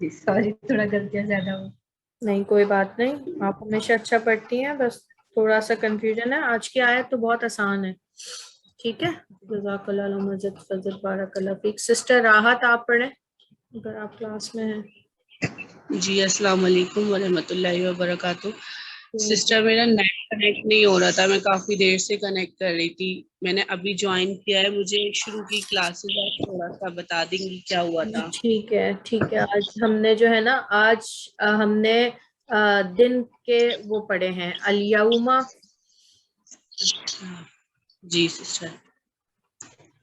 جی سوری تھوڑا غلطیاں زیادہ ہو. نہیں کوئی بات نہیں، آپ ہمیشہ اچھا پڑھتی ہیں، بس تھوڑا سا کنفیوژن ہے. آج کی آیت تو بہت آسان ہے، ٹھیک ہے. جزاک اللہ مجد فضل بارک اللہ فیک. سسٹر راحت آپ پڑھیں اگر آپ کلاس میں ہیں. جی السلام علیکم ورحمۃ اللہ وبرکاتہ. سسٹر میرا نیٹ کنیکٹ نہیں ہو رہا تھا، میں کافی دیر سے کنیکٹ کر رہی تھی، میں نے ابھی جوائن کیا ہے، مجھے شروع کی کلاسز آپ تھوڑا سا بتا دیں گی کیا ہوا تھا؟ ٹھیک ہے ٹھیک ہے. آج ہم نے جو ہے نا آج ہم نے دن کے وہ پڑھے ہیں الیوم. جی سسٹر.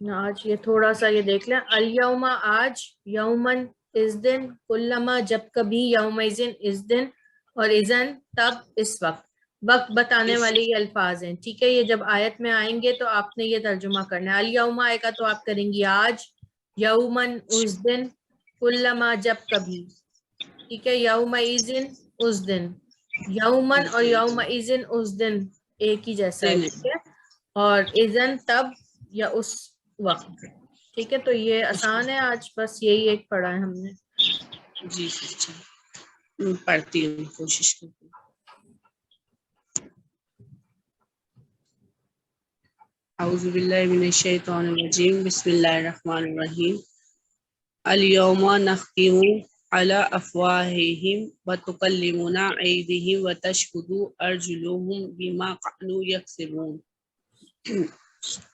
آج یہ تھوڑا سا یہ دیکھ لیں، الیوم آج، یومن اس دن، کلما جب کبھی، یومئذن اس دن، اور اذن تب اس وقت. وقت بتانے والے یہ الفاظ ہیں، ٹھیک ہے. یہ جب آیت میں آئیں گے تو آپ نے یہ ترجمہ کرنا ہے. الیوم آئے گا تو آپ کریں گی آج، یومن اس دن، کلما جب کبھی، ٹھیک ہے، یومئذن اس دن، یومن اور یومئذن اس دن ایک ہی جیسا ہے، ٹھیک ہے. اور اذن تب یا اس وقت، ٹھیک ہے. تو یہ آسان ہے آج، بس یہی ایک پڑھا ہے ہم نے. جی سسٹر پڑھتی ہوں، کوشش کرتی ہوں. اعوذ باللہ من الشیطان الرجیم، بسم اللہ الرحمن الرحیم. الیوم نختم على أفواههم وتكلمنا أيديهم وتشهد أرجلهم بما كانوا يكسبون.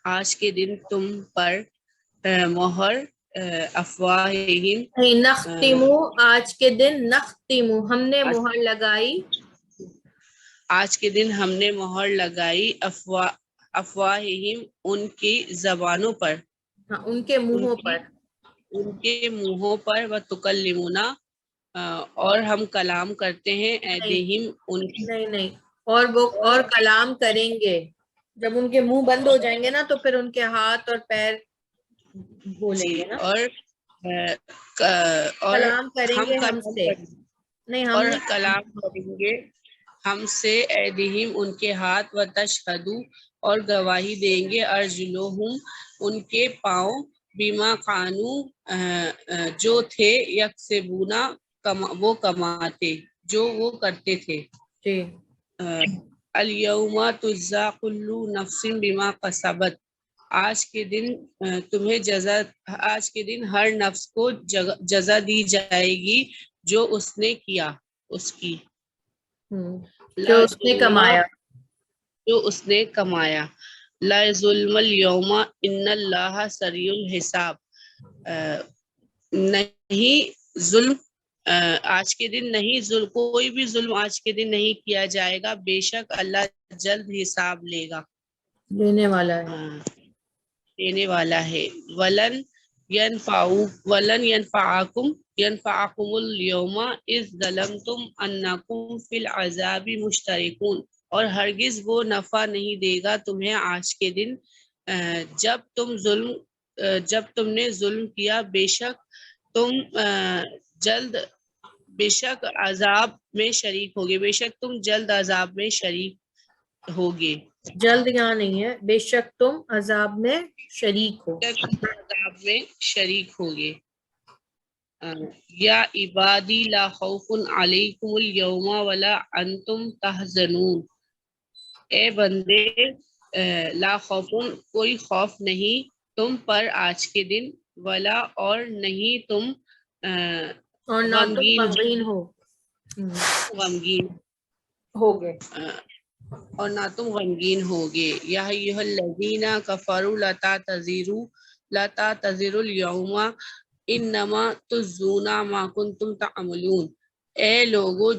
آج کے دن تم پر مہر افواہہم نختمو، آج کے دن نختمو ہم نے مہر لگائی، آج کے دن ہم نے مہر لگائی افواہہم ان کی زبانوں پر، ہاں ان کے منہوں پر، ان کے منہوں پر، وتکلمنا اور ہم کلام کرتے ہیں، ایدیہم ان کی، نہیں اور وہ اور کلام کریں گے، جب ان کے منہ بند ہو جائیں گے نا تو پھر ان کے ہاتھ اور پیر بولیں گے نا، اور کلام کریں گے ہم کلام سے، کریں گے، نہیں ہم اور نے کلام کریں گے ہم سے، ایدیہم ان کے ہاتھ، و تشہدو اور گواہی دیں گے، ارجلہم ان کے پاؤں، بیما کانو جو تھے، یکسبونا وہ کماتے، جو وہ کرتے تھے، جی الیوم تجزا کل نفس بما کسبت، آج کے دن تمہیں آج کے دن ہر نفس کو جزا دی جائے گی جو اس نے کیا، اس کی، جو اس نے کمایا، جو اس نے کمایا، لا ظلم اليوم ان اللہ سریع الحساب، نہیں ظلم آج کے دن نہیں ظلم، کوئی بھی ظلم آج کے دن نہیں کیا جائے گا، بے شک اللہ جلد حساب لے گا، لینے والا ہے، دینے والا ہے، ولن ينفعكم اليوم اذ ظلمتم انکم فی العذاب مشترکون، اور ہرگز وہ نفع نہیں دے گا تمہیں آج کے دن جب تم نے ظلم کیا، بے شک تم عذاب میں شریک ہوگے، بے شک تم جلد عذاب میں شریک ہوگے، جلد یہاں نہیں ہے، بے شک تم عذاب میں شریک ہو، عذاب میں شریک ہوگے، یا عبادی لا خوف علیکم اليوم ولا انتم تحزنون، اے بندے لا خوف کوئی خوف نہیں تم پر آج کے دن، ولا اور نہیں تم اور نہ تم غمگین ہوگے، اور نہ تم غمگین ہوگے، یا ایھا الذین کفروا لا تعتذروا اليوم انما تجزون ما کنتم تعملون، اے لوگو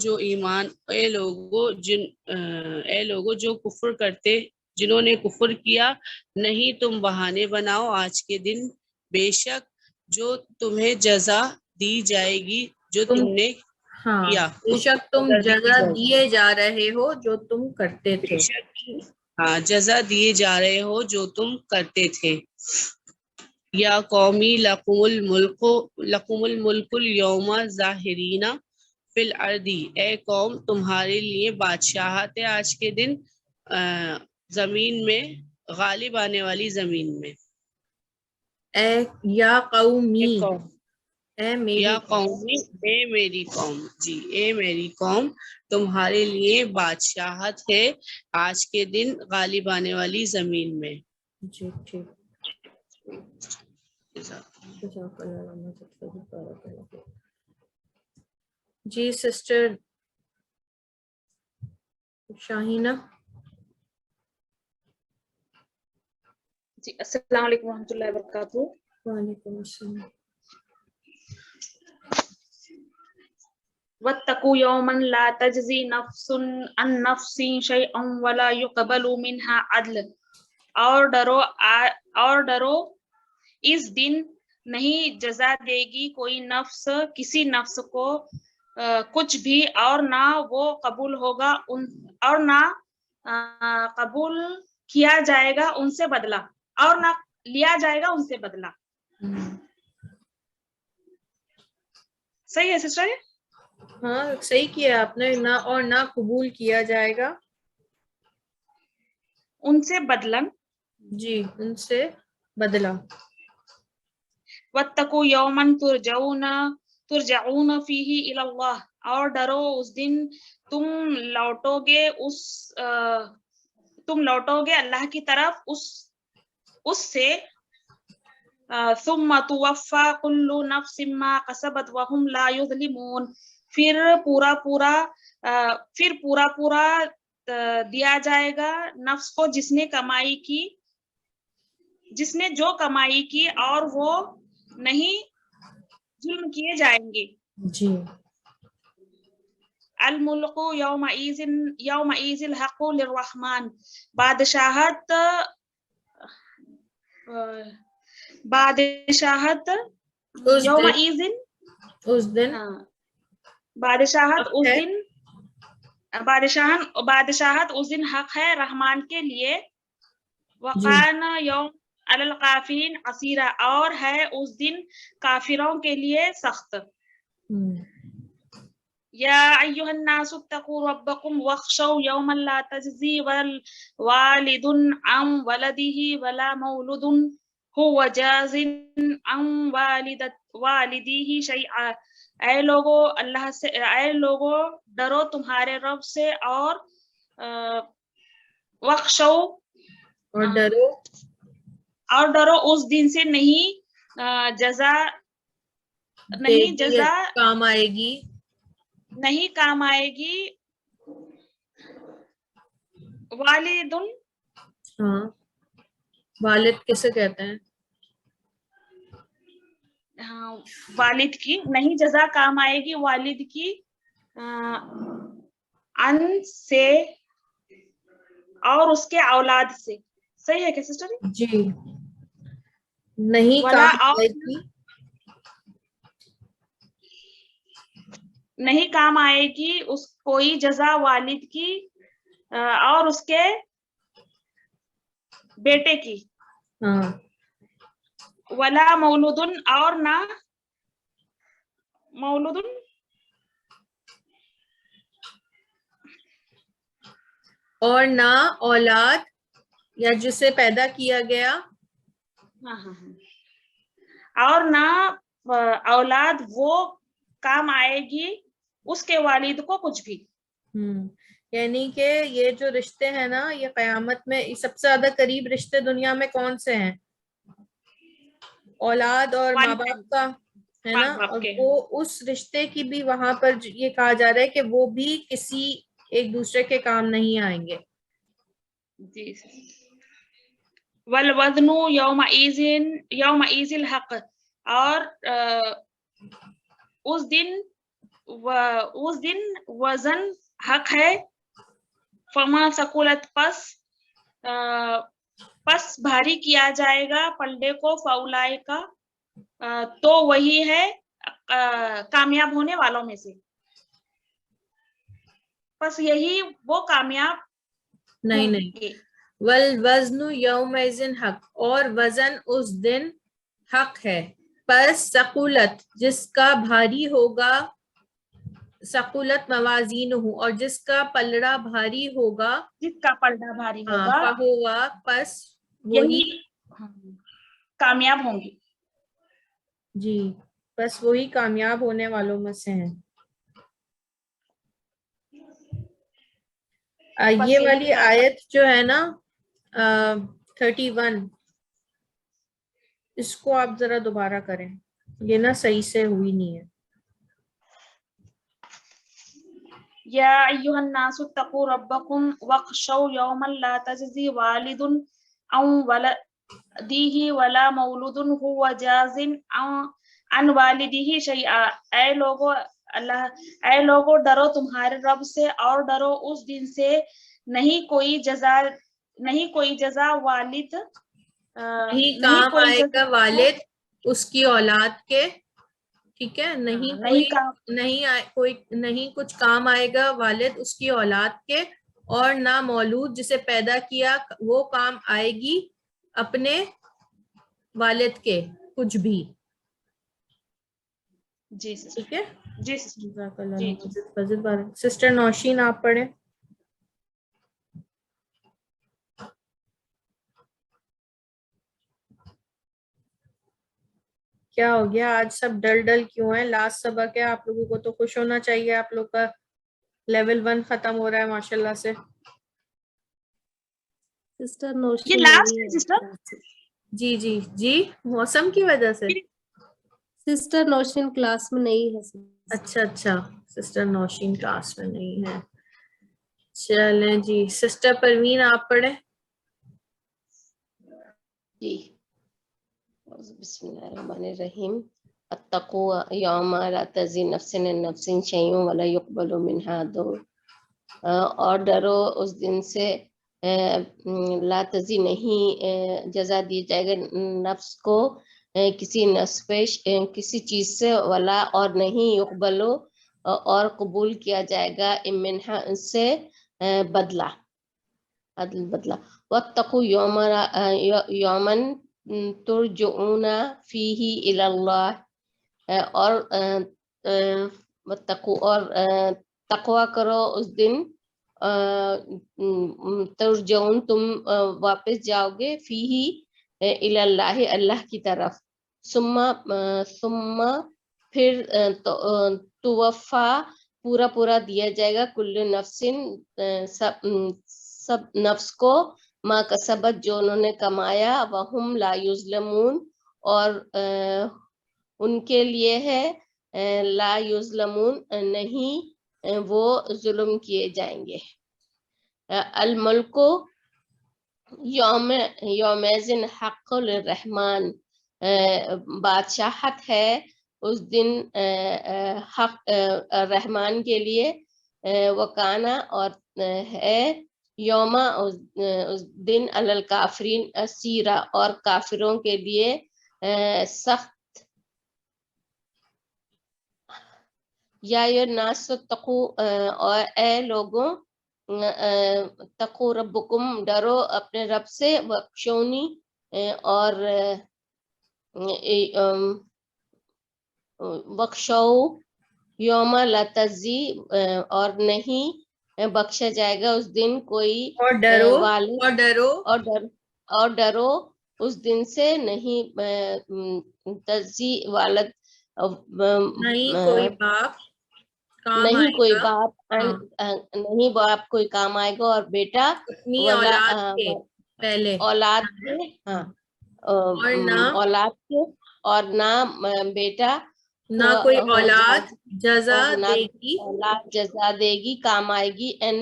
جو کفر کرتے، جنہوں نے کفر کیا، نہیں تم بہانے بناؤ آج کے دن، بے شک جو تمہیں جزا دی جائے گی جو تم نے ہاں کیا، بے شک تم جزا دیے جا رہے ہو جو تم کرتے تھے، ہاں جزا دیے جا رہے ہو جو تم کرتے تھے، یا قومی لکم الملک اليوم ظاہرین فی الارض، اے قوم تمہارے لیے بادشاہت ہے آج کے دن زمین میں، غالب آنے والی زمین میں، اے یا قومی، اے میری یا قومی اے میری قوم، جی اے میری قوم تمہارے لیے بادشاہت ہے آج کے دن غالب آنے والی زمین میں، جی ٹھیک، جی سسٹر شاہینہ، جی السلام علیکم ورحمۃ اللہ وبرکاتہ۔ وعلیکم السلام۔ واتقوا یوما لا تجزی نفس عن نفس شیئا ولا یقبل منها عدل، اور ڈرو اس دن نہیں جزا دے گی کوئی نفس کسی نفس کو کچھ بھی، اور نہ وہ قبول ہوگا اور نہ قبول کیا جائے گا ان سے بدلہ، اور نہ لیا جائے گا ان سے بدلہ۔ صحیح ہے سسٹر؟ ہاں صحیح کیا آپ نے، نہ اور نہ قبول کیا جائے گا ان سے بدلن، جی ان سے بدلہ۔ واتقوا یوما ترجعون فیہ الی اللہ، اور ڈرو اس دن تم لوٹو گے اللہ کی طرف اس سے ثم توفى كل نفس ما كسبت وهم لا يظلمون. پھر پورا دیا جائے گا نفس کو جس نے جو کمائی کی اور وہ نہیں ظلم کیے جائیں گے. جی. الملک یومئذ الحق للرحمن. بادشاہت یومئذ اس دن بادشاہت اس دن حق ہے رحمان کے لیے. وقان یوم علی الکافرین عسیرا. اور ہے اس دن کافروں کے لیے سخت. یا ایھا الناس اتقوا ربکم واخشوا یوما لا تجزی والد عن ولده ولا مولود هو جاز عن والدیہ شیئا. اے لوگو ڈرو تمہارے رب سے اور واخشوا اور ڈرو اس دن سے نہیں جزا کام آئے گی والد. ہاں والد کسے کہتے ہیں؟ ہاں والد کی نہیں جزا کام آئے گی والد کی ان سے اور اس کے اولاد سے. صحیح ہے کیا سسٹر؟ جی. نہیں کام آئے گی اس کوئی جزا والد کی اور اس کے بیٹے کی. ہاں. ولا مولود اور نہ اولاد یا جسے پیدا کیا گیا. اور نہ اولاد وہ کام آئے گی اس کے والد کو کچھ بھی. یعنی کہ یہ جو رشتے ہیں نا یہ قیامت میں سب سے زیادہ قریب رشتے دنیا میں کون سے ہیں؟ اولاد اور ماں باپ کا ہے نا. اور وہ اس رشتے کی بھی وہاں پر یہ کہا جا رہا ہے کہ وہ بھی کسی ایک دوسرے کے کام نہیں آئیں گے. جی. والوزن یومئذ الحق. اور اس دن وزن حق ہے. فما ثقلت پس بھاری کیا جائے گا پلڑے کو فاولائے کا تو وہی ہے کامیاب ہونے والوں میں سے. بس یہی وہ کامیاب نہیں. والوزن یومئذ حق. اور وزن اس دن حق ہے. پس ثقلت جس کا بھاری ہوگا ثقلت موازینہ اور جس کا پلڑا بھاری ہوگا پس وہی کامیاب ہوں گی. جی بس وہی کامیاب ہونے والوں میں سے ہیں. یہ والی آیت جو ہے نا 31 اس کو آپ ذرا دوبارہ کریں. یہ نا صحیح سے ہوئی نہیں ہے. یا ایھا الناس اتقوا ربکم واخشوا یوما لا تجزی والد عن ولدہ ولا مولود هو جاز عن والدہ شیئا. اے لوگو ڈرو تمہارے رب سے اور ڈرو اس دن سے نہیں کوئی جزا والد نہیں کام آئے گا والد اس کی اولاد کے. ٹھیک ہے. نہیں کچھ کام آئے گا والد اس کی اولاد کے اور نہ مولود جسے پیدا کیا وہ کام آئے گی اپنے والد کے کچھ بھی. جی ٹھیک ہے. جی سسٹر نوشین آپ پڑھیں. کیا ہو گیا آج سب ڈل کیوں ہیں؟ لاسٹ سبق ہے آپ لوگوں کو تو خوش ہونا چاہیے. آپ لوگ کا لیول 1 ختم ہو رہا ہے ماشاء اللہ سے. سسٹر نوشین یہ لاسٹ ہے سسٹر. جی جی جی موسم کی وجہ سے. سسٹر نوشین کلاس میں نہیں ہے. اچھا اچھا سسٹر نوشین کلاس میں نہیں ہے. چلیں جی سسٹر پروین آپ پڑھیں. جی بسم اللہ الرحمن الرحیم. اتقوا یوم لا تجزی نفس عن نفس شیئا ولا يقبل منها عدل. اور ڈرو اس دن سے لا تجزی نہیں جزا دی جائے گا نفس کو کسی نفس پیش کسی چیز سے ولا اور نہیں یقبلو اور قبول کیا جائے گا منہا اس سے بدلہ عدل بدلہ. واتقوا یومن ترجعون فیہ الی اللہ. اور اور تقوی کرو اس دن ترجعون تم واپس جاؤ گے فیہ الی اللہ اللہ کی طرف. ثم پھر توفا پورا دیا جائے گا کل نفس سب نفس کو ما کسبت جو انہوں نے کمایا وہم لا یظلمون اور ان کے لیے ہے لا یظلمون نہیں وہ ظلم کیے جائیں گے. الملک یومئذ حق للرحمن. بادشاہت ہے اس دن حق رحمان کے لیے. وکانا اور ہے یوما اس دن علی الکافرین اسیرا اور کافروں کے لیے سخت. یا الناس تقو اور اے لوگوں تقو ربکم ڈرو اپنے رب سے وخشونی اور بخشو یوم لا تجزی اور نہیں بخشا جائے گا اس دن کوئی اور ڈرو اور ڈرو اس دن سے نہیں تجزی والد نہیں کوئی باپ کام نہیں آئے کوئی گا. باپ نہیں باپ کوئی کام آئے گا اور بیٹا اپنی ولا اولاد کے پہلے اولاد کے ہاں اور نہ اولاد کے اور نہ بیٹا نہ کوئی اولاد جزا اور نہ دے گی اولاد جزا دے گی کام آئے گی ان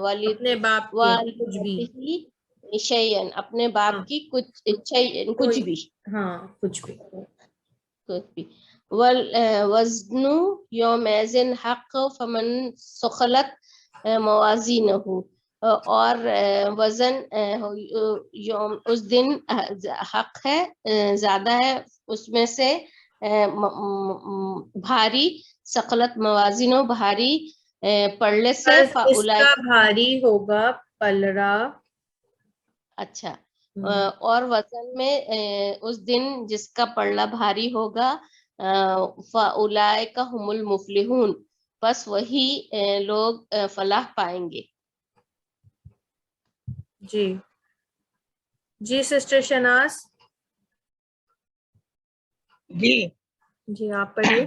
والد اپنے باپ کے کچھ بھی شیئن اپنے باپ کی کچھ بھی ہاں کچھ بھی. والوزن یومئذ حق فمن ثقلت موازینہ. اور وزن اس دن حق ہے زیادہ ہے اس میں سے بھاری ثقلت موازینہ بھاری پڑھنے سے اس کا بھاری ہوگا پلڑا. اچھا اور وزن میں اس دن جس کا پلڑا بھاری ہوگا فاولئک هم المفلحون بس وہی لوگ فلاح پائیں گے. جی جی سسٹر شناز جی آپ پڑھیے.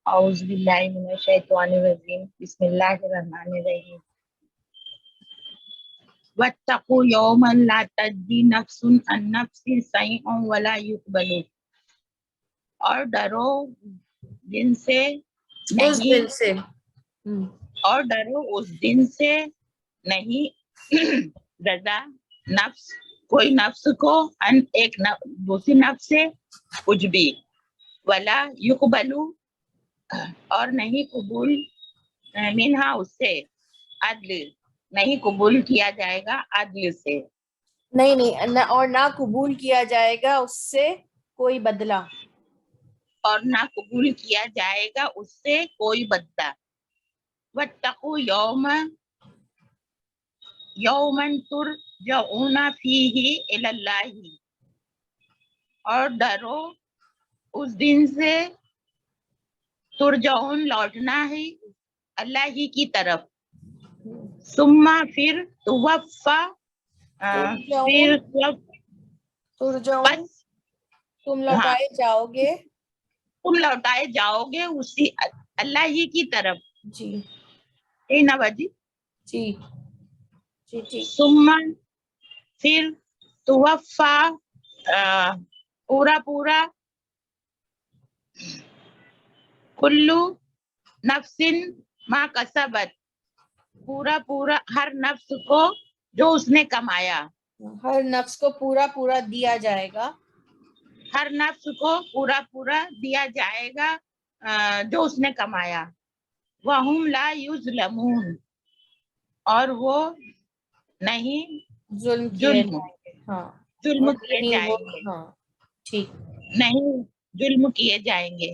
اعوذ باللہ من الشیطان الرجیم بسم اللہ الرحمن الرحیم. واتقوا یوما لا تجزی نفس عن نفس شیئا ولا يقبل. اور ڈرو دن سے نہیں اور ڈرو اس دن سے نہیں رضا نفس کوئی نفس کو ان ایک دوسری نفس سے کچھ بھی ولا یقبلو اور نہیں قبول منہا اس سے عدل نہیں قبول کیا جائے گا عدل سے. نہیں اور نہ قبول کیا جائے گا اس سے کوئی بدلہ. اور نہ قبول کیا جائے گا اس سے کوئی بدلہ. واتقوا یومن ترجعون فیہ الی اللہ. اور ڈرو اس دن سے ترجعون لوٹنا ہے اللہ ہی کی طرف. ثم پھر توفا پھر ترجعون تم لوٹائے جاؤ گے تم لوٹائے جاؤ گے اسی اللہ ہی کی طرف. جی نا باجی جی جی ٹھیک. ثم پھر توفا پورا پورا کلو نفسن ما کسبت پورا پورا ہر نفس کو جو اس نے کمایا. ہر نفس کو پورا پورا دیا جائے گا. ہر نفس کو پورا پورا دیا جائے گا جو اس نے کمایا. وَهُمْ لَا يُظْلَمُونَ اور وہ نہیں ظلم کیے ظلم جائیں گے. ہاں ظلم اور کیے نہیں جائیں وہ گے. ہاں ٹھیک. نہیں ظلم کیے جائیں گے.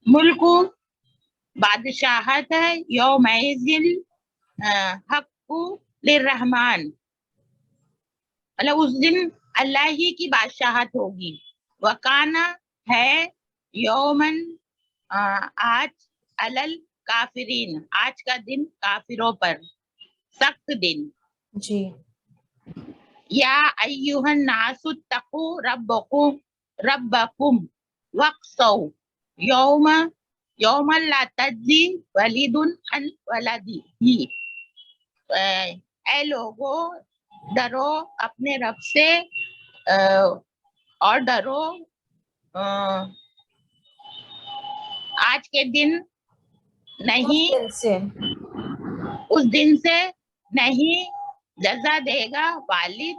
ملک بادشاہت ہے یومئذ حق للرحمن مطلب اس دن اللہ ہی کی بادشاہت ہوگی. وکانا ہے یومن آج علل کافرین آج کا دن کافروں پر سخت دن. جی. یا ایھا الناس اتقوا ربکم واخشوا یوم لا تجزی والد عن ولدہ اے لوگو ڈرو اپنے رب سے اور ڈرو آج کے دن نہیں اس دن سے نہیں جزا دے گا والد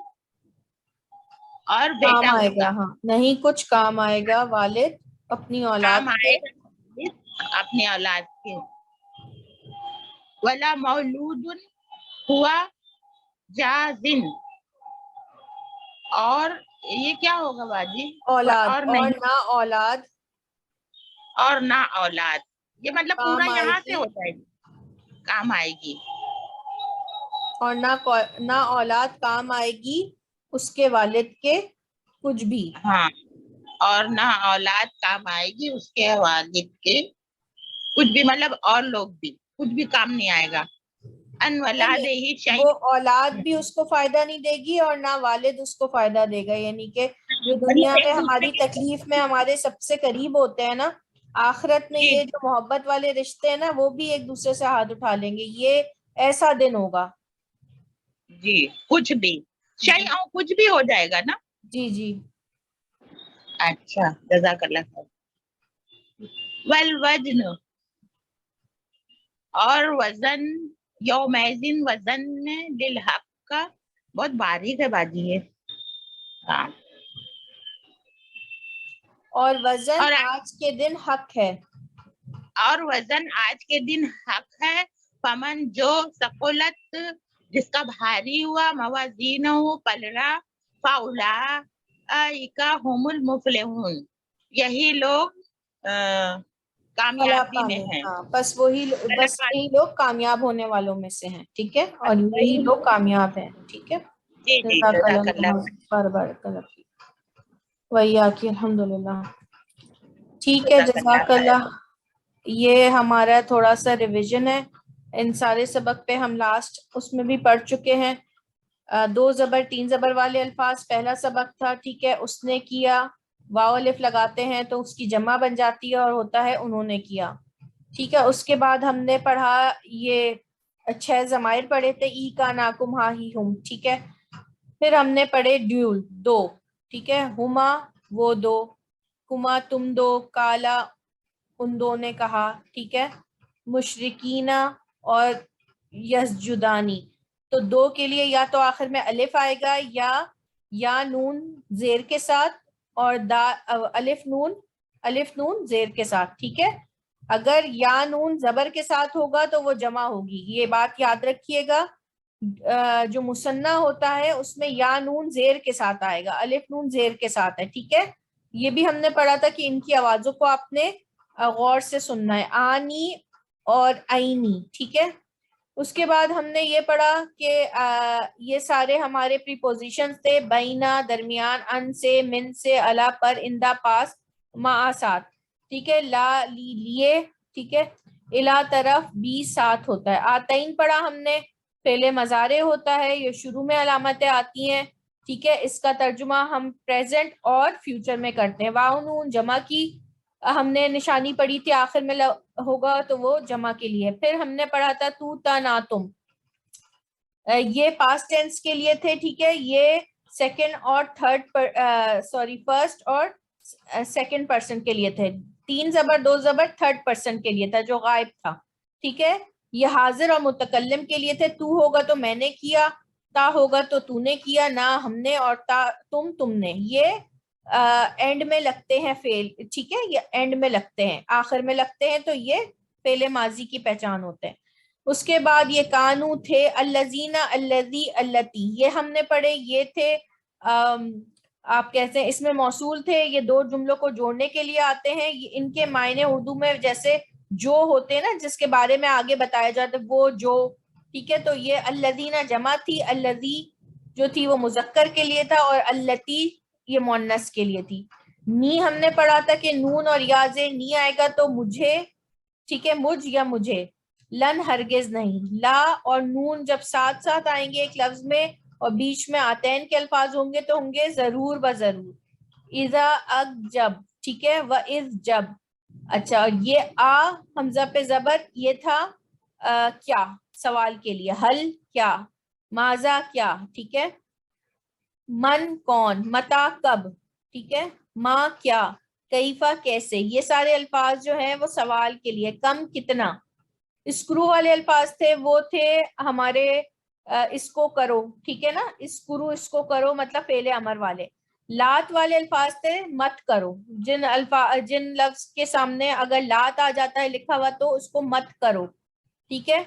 اور کام بیٹا آئے ہوگا. گا. ہاں نہیں کچھ کام آئے گا والد اپنی اولاد کام آئے گا اپنی اولاد کے. ولا مولود ہوا جازن اور یہ کیا ہوگا باجی؟ اولاد اور اور نہیں نہ اولاد اور نہ اولاد یہ مطلب پورا کام آئے یہاں گی. سے ہو جائے گی کام آئے گی. اور نہ اولاد کام آئے گی اس کے والد کے کچھ بھی. ہاں اور نہ اولاد کام آئے گی اس کے والد کے کچھ بھی مطلب اور لوگ بھی کچھ بھی کام نہیں آئے گا. ان ولادہ شیء وہ اولاد بھی اس کو فائدہ نہیں دے گی اور نہ والد اس کو فائدہ دے گا. یعنی کہ جو دنیا میں ہماری تکلیف میں ہمارے سب سے قریب ہوتے ہیں نا آخرت میں یہ جو محبت والے رشتے ہیں نا وہ بھی ایک دوسرے سے ہاتھ اٹھا لیں گے. یہ ایسا دن ہوگا. جی کچھ بھی شیء کچھ بھی ہو جائے گا نا. جی جی. اچھا جزاک اللہ خیر. والوزن اور وزن یومئذ وزن للحق کا بہت باریک ہے باجی یہ. ہاں اور وزن اور آج کے دن حق ہے. اور وزن آج کے دن حق ہے. فمن جو ثقلت جس کا بھاری ہوا موازین پلڑا فاولئک هم المفلحون یہی لوگ کامیابی میں ہیں. ہاں بس یہی لوگ کامیاب ہونے والوں میں سے ہیں. ٹھیک ہے اور یہی لوگ کامیاب ہیں. ٹھیک ہے. جی جی جزاک اللہ. ویاکی الحمدللہ. ٹھیک ہے جزاک جزاک اللہ اللہ. یہ ہمارا تھوڑا سا ریویژن ہے. ان سارے سبق پہ ہم لاسٹ اس میں بھی پڑھ چکے ہیں. 2 زبر 3 زبر والے الفاظ پہلا سبق تھا. ٹھیک ہے اس نے کیا واو الف لگاتے ہیں تو اس کی جمع بن جاتی ہے اور ہوتا ہے انہوں نے کیا. ٹھیک ہے اس کے بعد ہم نے پڑھا یہ 6 ضمائر پڑھے تھے ای کا ناکم ہا ہی ہم. ٹھیک ہے پھر ہم نے پڑھے ڈیول 2. ٹھیک ہے ہما وہ 2 کما تم 2 کالا ان 2 نے کہا. ٹھیک ہے مشرکینہ اور یسجدانی تو 2 کے لیے یا تو آخر میں الف آئے گا یا نون زیر کے ساتھ اور الف نون زیر کے ساتھ. ٹھیک ہے اگر یا نون زبر کے ساتھ ہوگا تو وہ جمع ہوگی. یہ بات یاد رکھیے گا جو مثنیٰ ہوتا ہے اس میں یا نون زیر کے ساتھ آئے گا الف نون زیر کے ساتھ ہے. ٹھیک ہے یہ بھی ہم نے پڑھا تھا کہ ان کی آوازوں کو آپ نے غور سے سننا ہے آنی اور آئینی. ٹھیک ہے اس کے بعد ہم نے یہ پڑھا کہ یہ سارے ہمارے پریپوزیشنز تھے بینا درمیان ان سے من سے الا پر اندا پاس ما ساتھ. ٹھیک ہے لا لیے. ٹھیک ہے الا طرف بی ساتھ ہوتا ہے. آتین پڑھا ہم نے پہلے مضارع ہوتا ہے یہ شروع میں علامتیں آتی ہیں. ٹھیک ہے اس کا ترجمہ ہم پریزنٹ اور فیوچر میں کرتے ہیں. واو نون جمع کی ہم نے نشانی پڑھی تھی آخر میں ہوگا تو وہ جمع کے لیے. پھر ہم نے پڑھا تھا تو تا نا تم یہ پاسٹ ٹینس کے لیے تھے, ٹھیک ہے, یہ سیکنڈ اور تھرڈ فرسٹ اور سیکنڈ پرسن کے لیے تھے, 3 زبر 2 زبر تھرڈ پرسن کے لیے تھا جو غائب تھا, ٹھیک ہے. یہ حاضر اور متکلم کے لیے تھے, تو ہوگا تو میں نے کیا, تا ہوگا تو تو نے کیا, نہ ہم نے, اور تا تم نے. یہ اینڈ میں لگتے ہیں فعل, ٹھیک ہے, یہ اینڈ میں لگتے ہیں, آخر میں لگتے ہیں, تو یہ فعل ماضی کی پہچان ہوتے ہیں. اس کے بعد یہ کانو تھے, الذین, الذی, اللتی, یہ ہم نے پڑھے, یہ تھے آپ کہتے ہیں اس میں موصول تھے, یہ 2 جملوں کو جوڑنے کے لیے آتے ہیں. ان کے معنی اردو میں جیسے جو ہوتے ہیں نا, جس کے بارے میں آگے بتایا جاتا ہے وہ جو, ٹھیک ہے. تو یہ الذین جمع تھی, الذی جو تھی وہ مذکر کے لیے تھا, اور اللتی یہ مؤنث کے لیے تھی. نی ہم نے پڑھا تھا کہ نون اور یا سے نی آئے گا تو مجھے, ٹھیک ہے, مجھ یا مجھے. لن ہرگز نہیں. لا اور نون جب ساتھ ساتھ آئیں گے ایک لفظ میں اور بیچ میں آتین کے الفاظ ہوں گے تو ہوں گے ضرور بضرور. اذا اگ جب, ٹھیک ہے, و از جب. اچھا, یہ آ حمزہ پہ زبر, یہ تھا کیا سوال کے لیے, حل کیا, ماذا کیا, ٹھیک ہے, من کون, متا کب, ٹھیک ہے, ما کیا, کیفا کیسے. یہ سارے الفاظ جو ہیں وہ سوال کے لیے. کم کتنا. اسکرو والے الفاظ تھے, وہ تھے ہمارے اس کو کرو, ٹھیک ہے نا, اسکرو اس کو کرو مطلب فعل امر والے. لات والے الفاظ تھے مت کرو, جن لفظ کے سامنے اگر لات آ جاتا ہے لکھا ہوا تو اس کو مت کرو, ٹھیک ہے.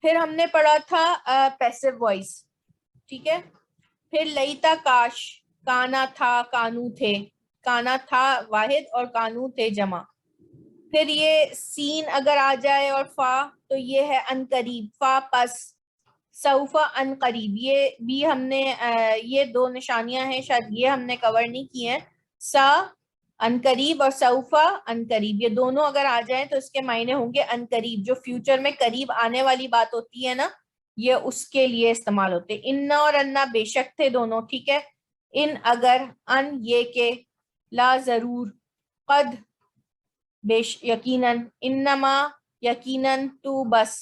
پھر ہم نے پڑھا تھا پیسو وائس, ٹھیک ہے. پھر لیتا کاش, کانا تھا, کانو تھے, کانا تھا واحد اور کانو تھے جمع. پھر یہ سین اگر آ جائے اور فا تو یہ ہے ان قریب, فا پس, سوفا ان قریب, یہ بھی ہم نے یہ 2 نشانیاں ہیں شاید یہ ہم نے کور نہیں کی ہیں. سا ان قریب اور سوفا ان قریب, یہ دونوں اگر آ جائیں تو اس کے معنی ہوں گے ان قریب, جو فیوچر میں قریب آنے والی بات ہوتی ہے نا, یہ اس کے لیے استعمال ہوتے. انا اور انا بے شک تھے دونوں, ٹھیک ہے. ان اگر, ان یہ کہ, لا ضرور, قد یقیناً, انما یقیناً, تو بس,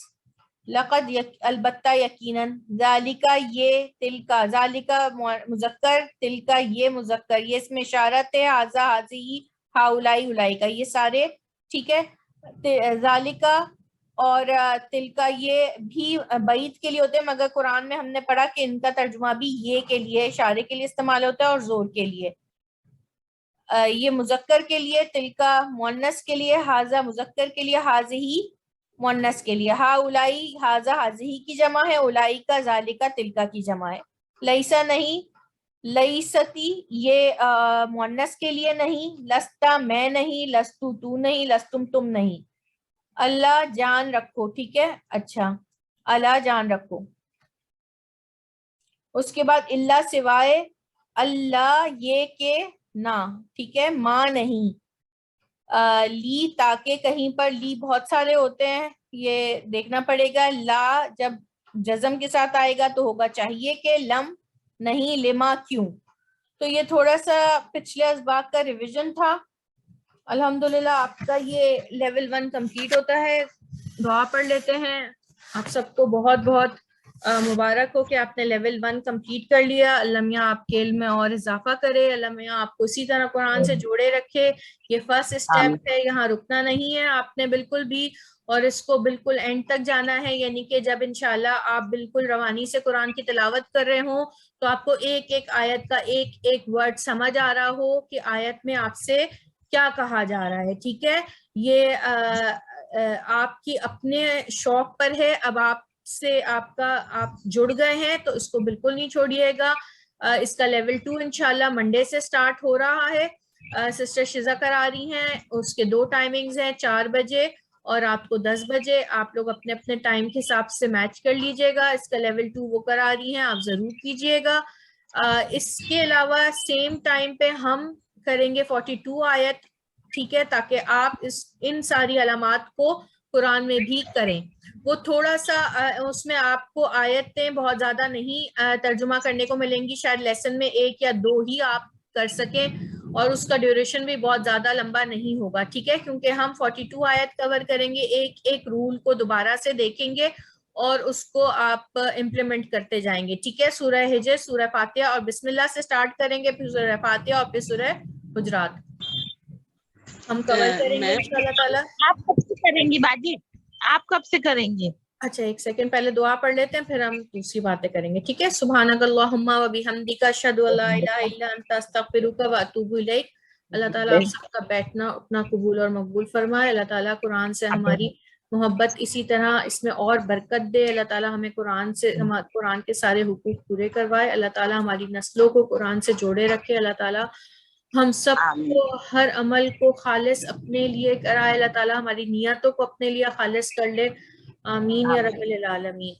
لقد البتہ یقیناً, ذالکا یہ, تلکا, ذالکا مذکر, تلکا یہ مذکر, یہ اس میں اشارت ہے, ہاذا ہاذی, ہاؤلائی اولائی کا, یہ سارے, ٹھیک ہے. ذالکا اور تلکا یہ بھی بعید کے لیے ہوتے ہیں, مگر قرآن میں ہم نے پڑھا کہ ان کا ترجمہ بھی یہ کے لیے, اشارے کے لیے استعمال ہوتا ہے اور زور کے لیے. یہ مذکر کے لیے, تلکا مؤنث کے لیے, ہاذا مذکر کے لیے, حاذہی مؤنث کے لیے. ہا اولائی, ہاذا حاذہی کی جمع ہے, اولائی کا, ذالکا تلکا کی جمع ہے. لیسا نہیں, لیستی یہ مؤنث کے لیے نہیں, لستا میں نہیں, لستو تو نہیں, لستم تم نہیں. اللہ جان رکھو, ٹھیک ہے. اچھا, اللہ جان رکھو. اس کے بعد اللہ سوائے, اللہ یہ کہ نہ, ٹھیک ہے, ماں نہیں. لی تاکہ کہیں پر لی بہت سارے ہوتے ہیں, یہ دیکھنا پڑے گا. لا جب جزم کے ساتھ آئے گا تو ہوگا چاہیے کہ, لم نہیں, لما کیوں. تو یہ تھوڑا سا پچھلے اسباق کا ریویژن تھا. الحمدللہ آپ کا یہ لیول 1 کمپلیٹ ہوتا ہے. دعا پڑھ لیتے ہیں. آپ سب کو بہت بہت مبارک ہو کہ آپ نے لیول 1 کمپلیٹ کر لیا. اللہ میاں آپ کے علم میں اور اضافہ کرے. اللہ میاں آپ کو اسی طرح قرآن سے جوڑے رکھے. یہ فرسٹ اسٹیپ ہے, یہاں رکنا نہیں ہے آپ نے بالکل بھی, اور اس کو بالکل اینڈ تک جانا ہے. یعنی کہ جب انشاءاللہ آپ بالکل روانی سے قرآن کی تلاوت کر رہے ہوں تو آپ کو ایک ایک آیت کا ایک ایک ورڈ سمجھ آ رہا ہو کہ آیت میں آپ سے کیا کہا جا رہا ہے, ٹھیک ہے. یہ آپ کی اپنے شوق پر ہے. اب آپ سے آپ جڑ گئے ہیں تو اس کو بالکل نہیں چھوڑیے گا. اس کا لیول 2 انشاءاللہ منڈے سے سٹارٹ ہو رہا ہے. سسٹر شزا کرا رہی ہیں, اس کے 2 ٹائمنگز ہیں, 4 بجے اور رات کو 10 بجے. آپ لوگ اپنے اپنے ٹائم کے حساب سے میچ کر لیجئے گا. اس کا لیول 2 وہ کرا رہی ہیں, آپ ضرور کیجئے گا. اس کے علاوہ سیم ٹائم پہ ہم کریں گے 42 آیت, ٹھیک ہے, تاکہ آپ ان ساری علامات کو قرآن میں بھی کریں. وہ تھوڑا سا اس میں آپ کو آیتیں بہت زیادہ نہیں ترجمہ کرنے کو ملیں گی, شاید لیسن میں 1 یا 2 ہی آپ کر سکیں, اور اس کا ڈیوریشن بھی بہت زیادہ لمبا نہیں ہوگا، ٹھیک ہے، کیونکہ ہم 42 آیت کور کریں گے، ایک ایک رول کو دوبارہ سے دیکھیں گے اور اس کو آپ امپلیمنٹ کرتے جائیں گے، ٹھیک ہے۔ سورہ ہجر، سورہ فاتحہ اور بسم اللہ سے سٹارٹ کریں گے، پھر سورہ فاتحہ اور پھر سورہ حجرات ہم کور کریں گے انشاءاللہ تعالیٰ۔ آپ کب سے کریں گی باجی؟ آپ کب سے کریں گے؟ اچھا ایک سیکنڈ، پہلے دعا پڑھ لیتے ہیں پھر ہم دوسری باتیں کریں گے، ٹھیک ہے۔ سبحانک اللہم و بحمدک، اشہد ان لا الہ الا انت، استغفرک و اتوب الیک۔ اللہ تعالیٰ آپ سب کا بیٹھنا اپنا قبول اور مقبول فرمائے۔ اللہ تعالیٰ قرآن سے ہماری محبت اسی طرح اس میں اور برکت دے۔ اللہ تعالیٰ ہمیں قرآن کے سارے حقوق پورے کروائے۔ اللہ تعالیٰ ہماری نسلوں کو قرآن سے جوڑے رکھے۔ اللہ تعالیٰ ہم سب کو ہر عمل کو خالص اپنے لیے کرائے۔ اللہ تعالیٰ ہماری نیتوں کو اپنے لیے خالص کر لے۔ آمین یا رب العالمین۔